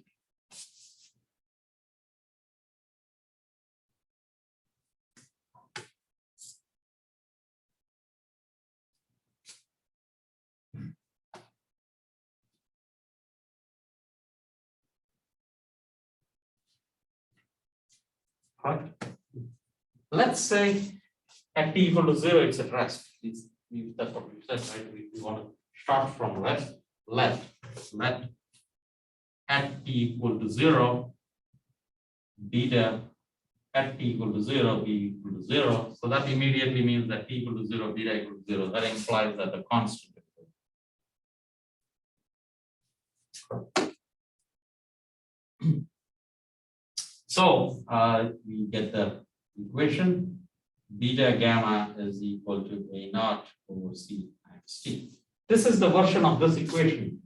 [SPEAKER 1] Right. Let's say at t equal to 0, it's at rest. That's what we said, right? We want to start from rest. Let at t equal to 0, beta at t equal to 0, b equal to 0. So that immediately means that t equal to 0, beta equal to 0. That implies that the constant. So we get the equation beta gamma is equal to a naught over c times t. This is the version of this equation.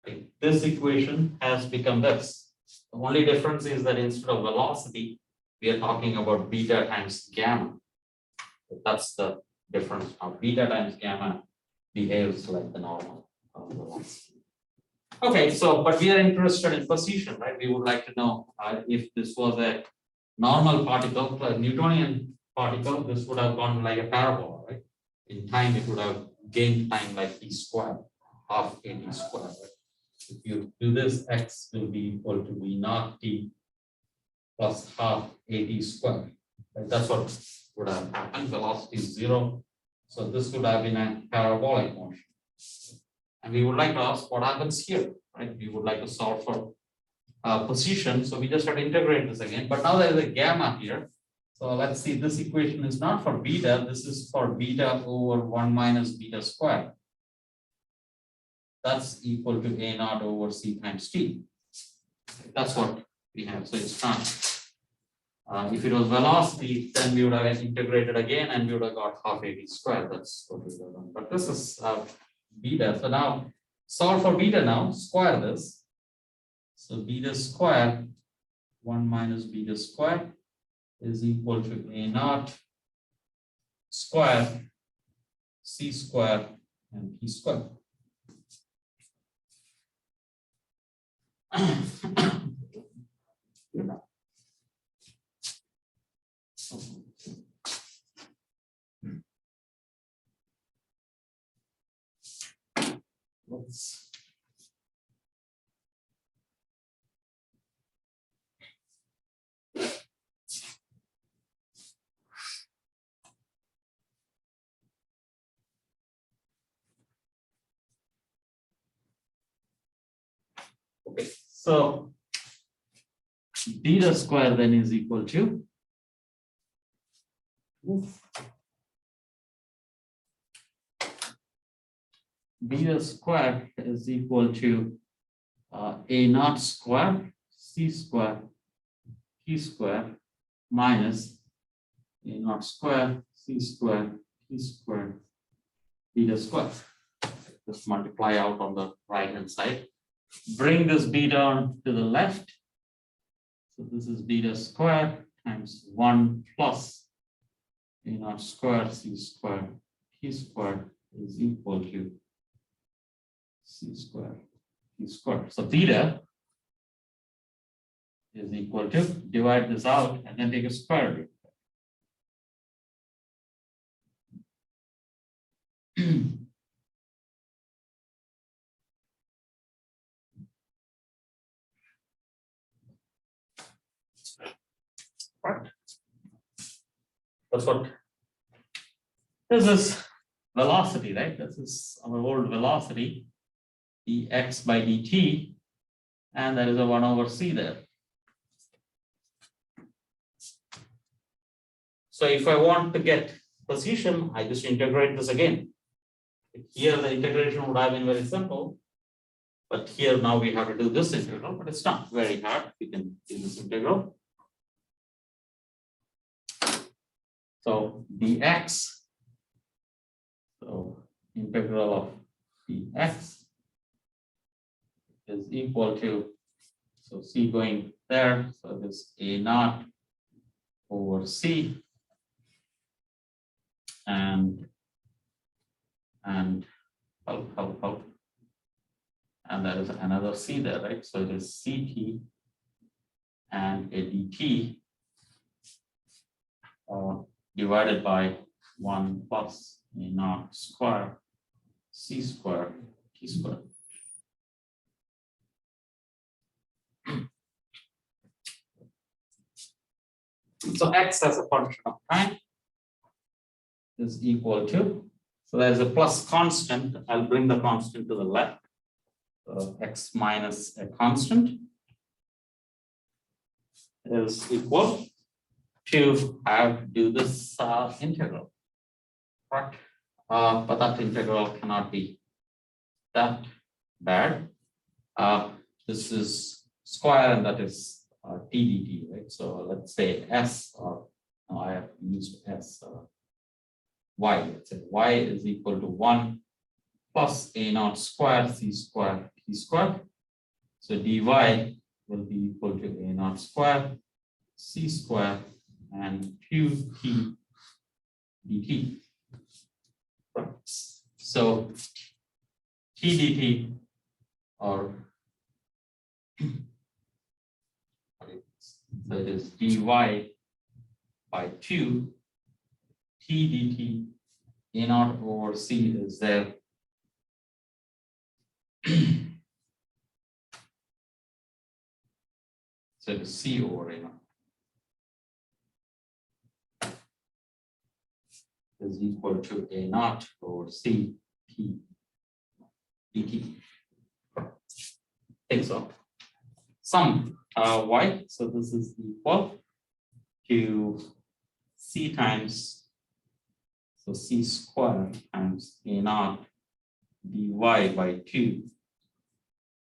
[SPEAKER 1] Right? This equation has become this. The only difference is that instead of velocity, we are talking about beta times gamma. So that's the difference. Now beta times gamma behaves like the normal velocity. Okay, so but we are interested in position, right? We would like to know if this was a normal particle, a Newtonian particle, this would have gone like a parabola, right? In time, it would have gained time like t squared, half at squared. Right? if you do this, x will be equal to v naught t plus half at squared. Right? That's what would have happened. Velocity is 0. So this would have been a parabolic motion. And we would like to ask what happens here, right? We would like to solve for position. So we just have to integrate this again. But now there is a gamma here. So let's see, this equation is not for beta. This is for beta over 1 minus beta squared. That's equal to a naught over c times t. That's what we have. So it's not. If it was velocity, then we would have integrated again and we would have got half at squared. That's what we would have done. But this is beta. So now solve for beta now, square this. So beta squared, 1 minus beta squared is equal to a naught square c square and p square. Let's okay, so beta square then is equal to beta square is equal to a naught square c square p square minus a naught square c square p square beta square. Just multiply out on the right hand side. Bring this beta on to the left. So this is beta square times 1 plus a naught square c square p square is equal to c square p square. So beta is equal to, divide this out and then take a square root. Right. That's what this is, velocity, right? This is our old velocity, dx by dt, and there is a 1 over c there. So if I want to get position, I just integrate this again. Here the integration would have been very simple, but here now we have to do this integral, but it's not very hard. We can do this integral. So dx, so integral of dx is equal to, so c going there, so this a naught over c and help. And there is another c there, right? So it is ct and a dt divided by 1 plus a naught square c square t square. So x as a function of time is equal to, so there's a plus constant. I'll bring the constant to the left. So x minus a constant is equal to do this integral, right? But that integral cannot be that bad. This is square and that is t dt, right? So let's say s, or no, I have used s, y. Let's say y is equal to 1 plus a naught square c square t square. So dy will be equal to a naught square c square and 2t dt. So t dt, or so it is dy by 2 t dt, a naught over c is there. So it is C over A naught is equal to A naught over C T dt. Think so. Sum y, so this is equal to C times, so C squared times A naught dy by 2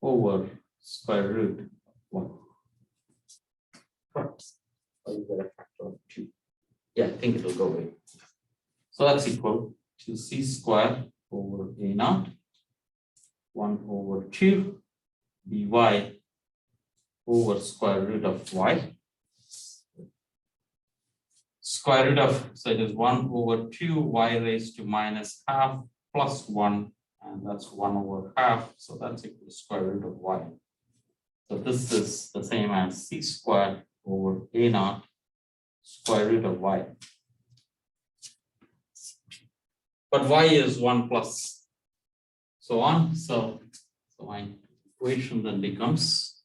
[SPEAKER 1] over square root of 1. Correct. Or you get a factor of 2. Yeah, I think it will go away. So that's equal to C squared over A naught 1 over 2 dy over square root of y. Square root of, so it is 1 over 2 y raised to minus half plus 1, and that's 1 over half, so that's equal to square root of y. So this is the same as C squared over A naught square root of y. But y is 1 plus so on, so my equation then becomes,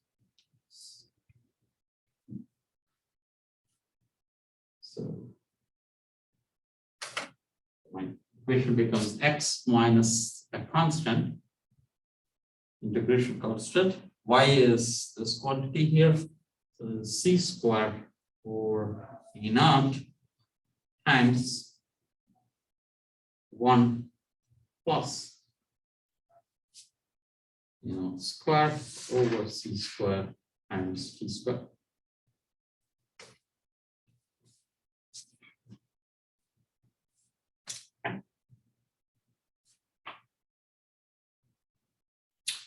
[SPEAKER 1] so my equation becomes x minus a constant, integration constant. Y is this quantity here, so this is C squared over A naught times 1 plus, square over C squared times T squared.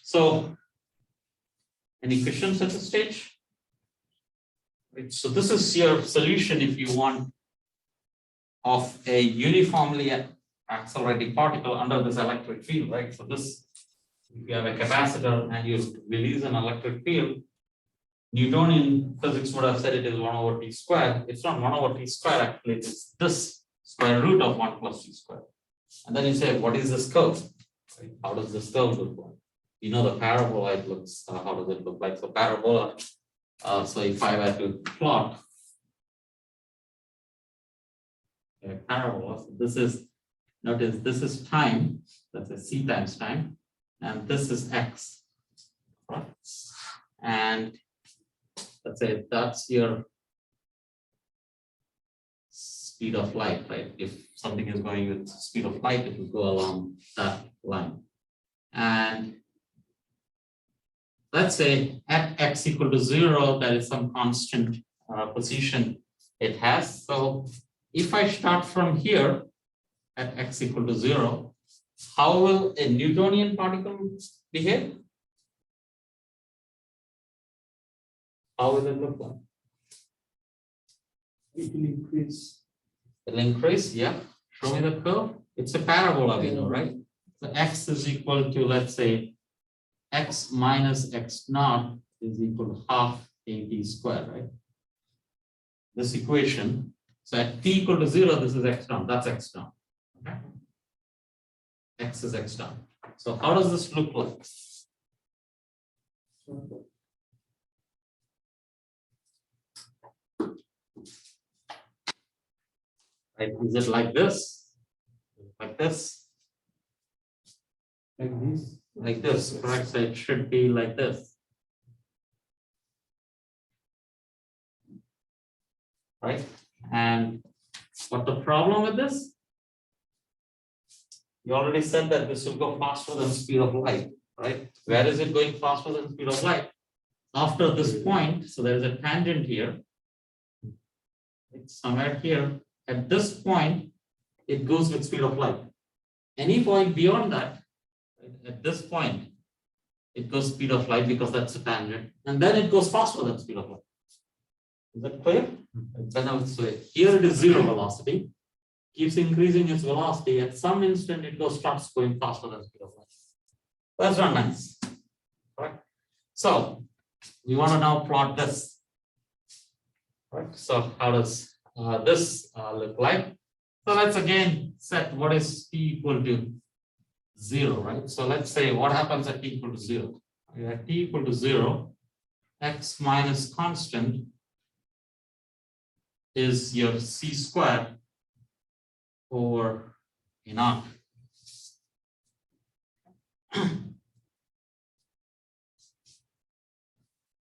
[SPEAKER 1] So, any questions at this stage? Right, so this is your solution if you want of a uniformly accelerating particle under this electric field, right? So this, if you have a capacitor and you release an electric field, Newtonian physics would have said it is 1 over t squared. It's not 1 over t squared, actually, it's this square root of 1 plus t squared. And then you say, what is this curve? Right? How does this curve look like? You know the parabola, it looks, how does it look like? So parabola, so if I were to plot a parabola, so this is, notice this is time, that's a c times time, and this is x, right? And let's say that's your speed of light, right? If something is going with speed of light, it will go along that line. And let's say at x equal to 0, there is some constant position it has. So if I start from here at x equal to 0, how will a Newtonian particle behave? How will it look like?
[SPEAKER 2] It will increase.
[SPEAKER 1] It will increase, yeah. Show me the curve. It's a parabola, we know, right? So x is equal to, let's say, x minus x naught is equal to half at squared, right? This equation. So at t equal to 0, this is x naught. That's x naught. Okay. X is x naught. So how does this look like? Right? Is it like this? Like this?
[SPEAKER 2] Like this.
[SPEAKER 1] Like this, correct? So it should be like this. Right? And what's the problem with this? You already said that this will go faster than speed of light, right? Where is it going faster than speed of light? After this point, so there is a tangent here. It's somewhere here. At this point, it goes with speed of light. Any point beyond that, at this point, it goes speed of light because that's a tangent, and then it goes faster than speed of light. Is that clear? Then I would say here it is 0 velocity, keeps increasing its velocity. At some instant, it starts going faster than speed of light. That's not nice, right? So we want to now plot this. Right? So how does this look like? So let's again set what is t equal to 0, right? So let's say what happens at t equal to 0. At t equal to 0, x minus constant is your c square over a naught.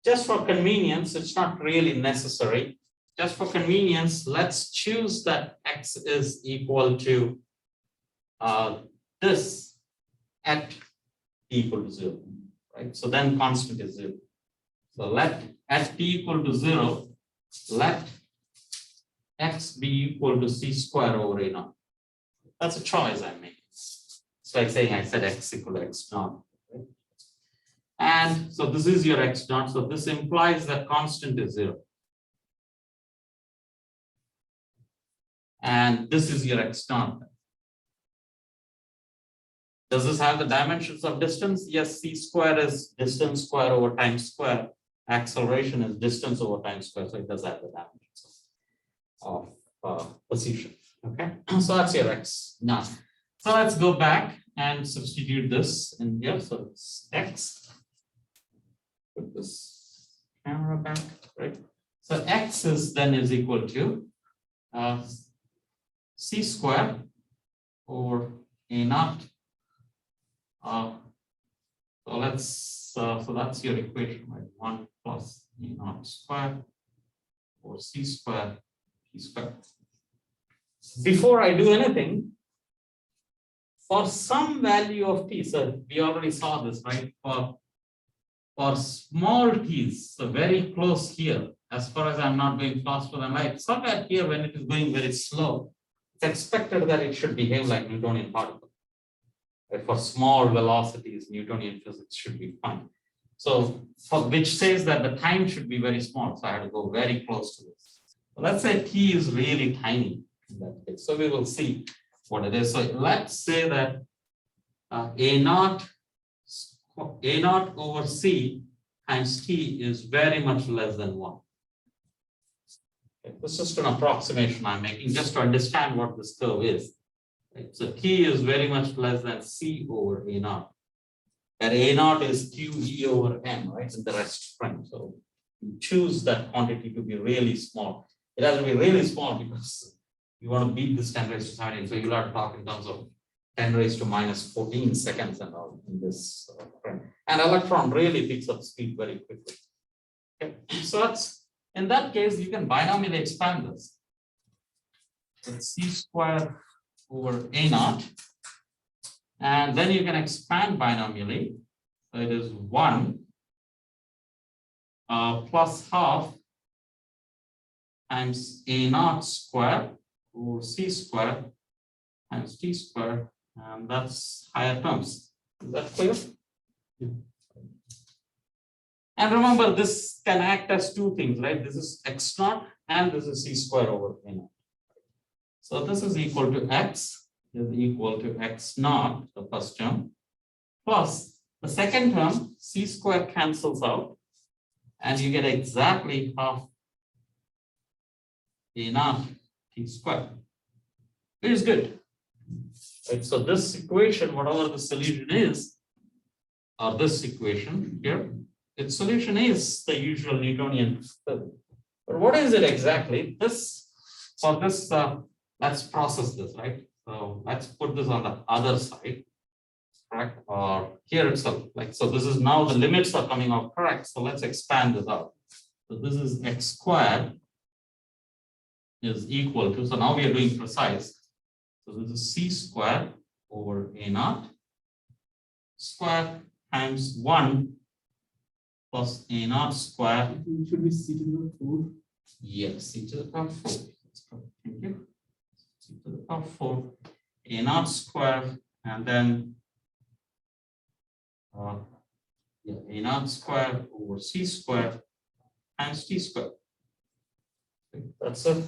[SPEAKER 1] Just for convenience, it's not really necessary. Just for convenience, let's choose that x is equal to this at t equal to 0, right? So then constant is 0. So let at t equal to 0, let x be equal to c square over a naught. That's a choice I made. It's like saying I said x equal to x naught. Right? And so this is your x naught. So this implies that constant is 0. And this is your x naught. Does this have the dimensions of distance? Yes, c square is distance square over time square. Acceleration is distance over time square. So it does have the dimensions of position. Okay, so that's your x naught. So let's go back and substitute this in here. So it's x. Put this camera back, right? So x is then is equal to c square over a naught. So let's so that's your equation, right? 1 plus a naught square or c square t square. Before I do anything, for some value of t, so we already saw this, right? For small t's, so very close here, as far as I'm not going faster than light, somewhere here when it is going very slow, it's expected that it should behave like Newtonian particle. Right? For small velocities, Newtonian physics should be fine. So for which says that the time should be very small. So I have to go very close to this. So let's say t is really tiny in that case. So we will see what it is. So let's say that a naught over c times t is very much less than 1. Okay, this is just an approximation I'm making just to understand what this curve is. Right? So t is very much less than c over a naught. And a naught is QE over m, right? And the rest prime. So you choose that quantity to be really small. It has to be really small because you want to beat this 10 raised to 17. So you'll have to talk in terms of 10 raised to minus 14 seconds and all in this frame. And electron really picks up speed very quickly. Okay. So that's, in that case, you can binomially expand this. So it's c square over a naught. And then you can expand binomially. So it is 1 plus half times a naught square over c square times t square, and that's higher terms. Is that clear?
[SPEAKER 2] Yeah.
[SPEAKER 1] And remember, this can act as two things, right? This is x naught and this is c square over a naught. So this is equal to x is equal to x naught, the first term, plus the second term, c square cancels out, and you get exactly half a naught t square, which is good. Right, so this equation, whatever the solution is, or this equation here, its solution is the usual Newtonian. But what is it exactly? This, for this, let's process this, right? So let's put this on the other side, correct? Or here itself, like, so this is now the limits are coming out correct. So let's expand this out. So this is x squared is equal to, so now we are doing precise. So this is c squared over a naught square times 1 plus a naught square.
[SPEAKER 2] It should be c to the 4.
[SPEAKER 1] Yes, c to the power 4. Thank you. C to the power 4, a naught square, and then a naught square over c square times t square. That's the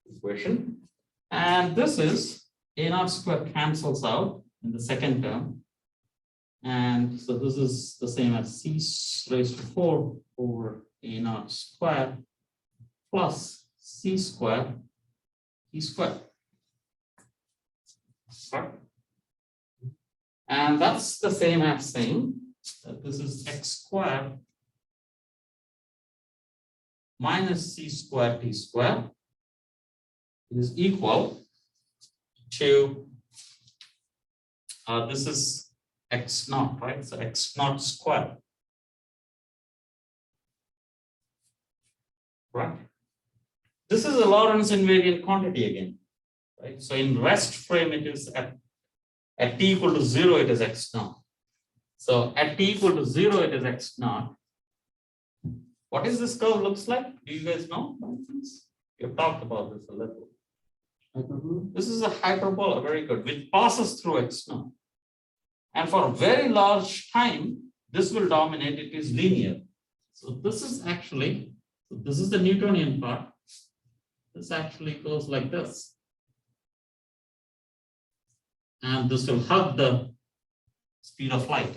[SPEAKER 1] equation. And this is a naught square cancels out in the second term. And so this is the same as c raised to 4 over a naught square plus c square t square. And that's the same as saying that this is x squared minus c square t square is equal to, this is x naught, right? So x naught square, right? This is a Lorentz invariant quantity again, right? So in rest frame, it is at t equal to 0, it is x naught. So at t equal to 0, it is x naught. What is this curve looks like? Do you guys know? You've talked about this a little. This is a hyperbola, very good, which passes through x naught. And for a very large time, this will dominate, it is linear. So this is actually, this is the Newtonian part. This actually goes like this. And this will hug the speed of light.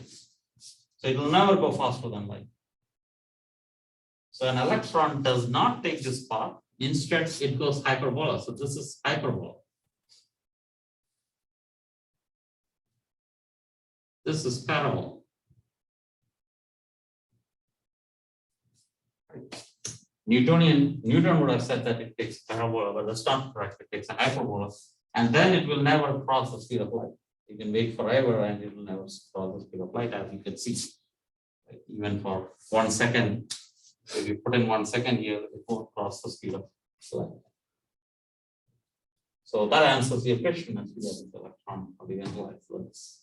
[SPEAKER 1] So it will never go faster than light. So an electron does not take this path. Instead, it goes hyperbola. So this is hyperbola. This is parabola. Newton would have said that it takes parabola, but that's not correct. It takes a hyperbola, and then it will never cross the speed of light. You can wait forever, and it will never cross the speed of light, as you can see. Even for 1 second, if you put in 1 second here, it won't cross the speed of light. So that answers your question as to what is the electron or the analyzed limits.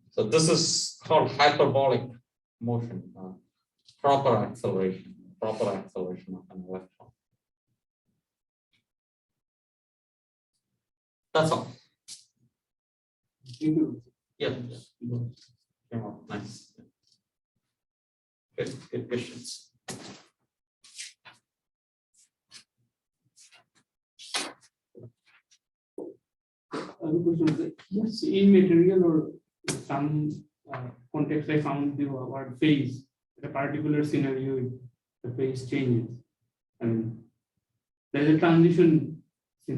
[SPEAKER 1] So this is called hyperbolic motion, proper acceleration of an electron. That's all.
[SPEAKER 2] Thank you.
[SPEAKER 1] Yeah. Nice. Good questions.
[SPEAKER 2] Other question is that, yes, in material or some context, I found the word phase. In a particular scenario, the phase changes. I mean, there's a transition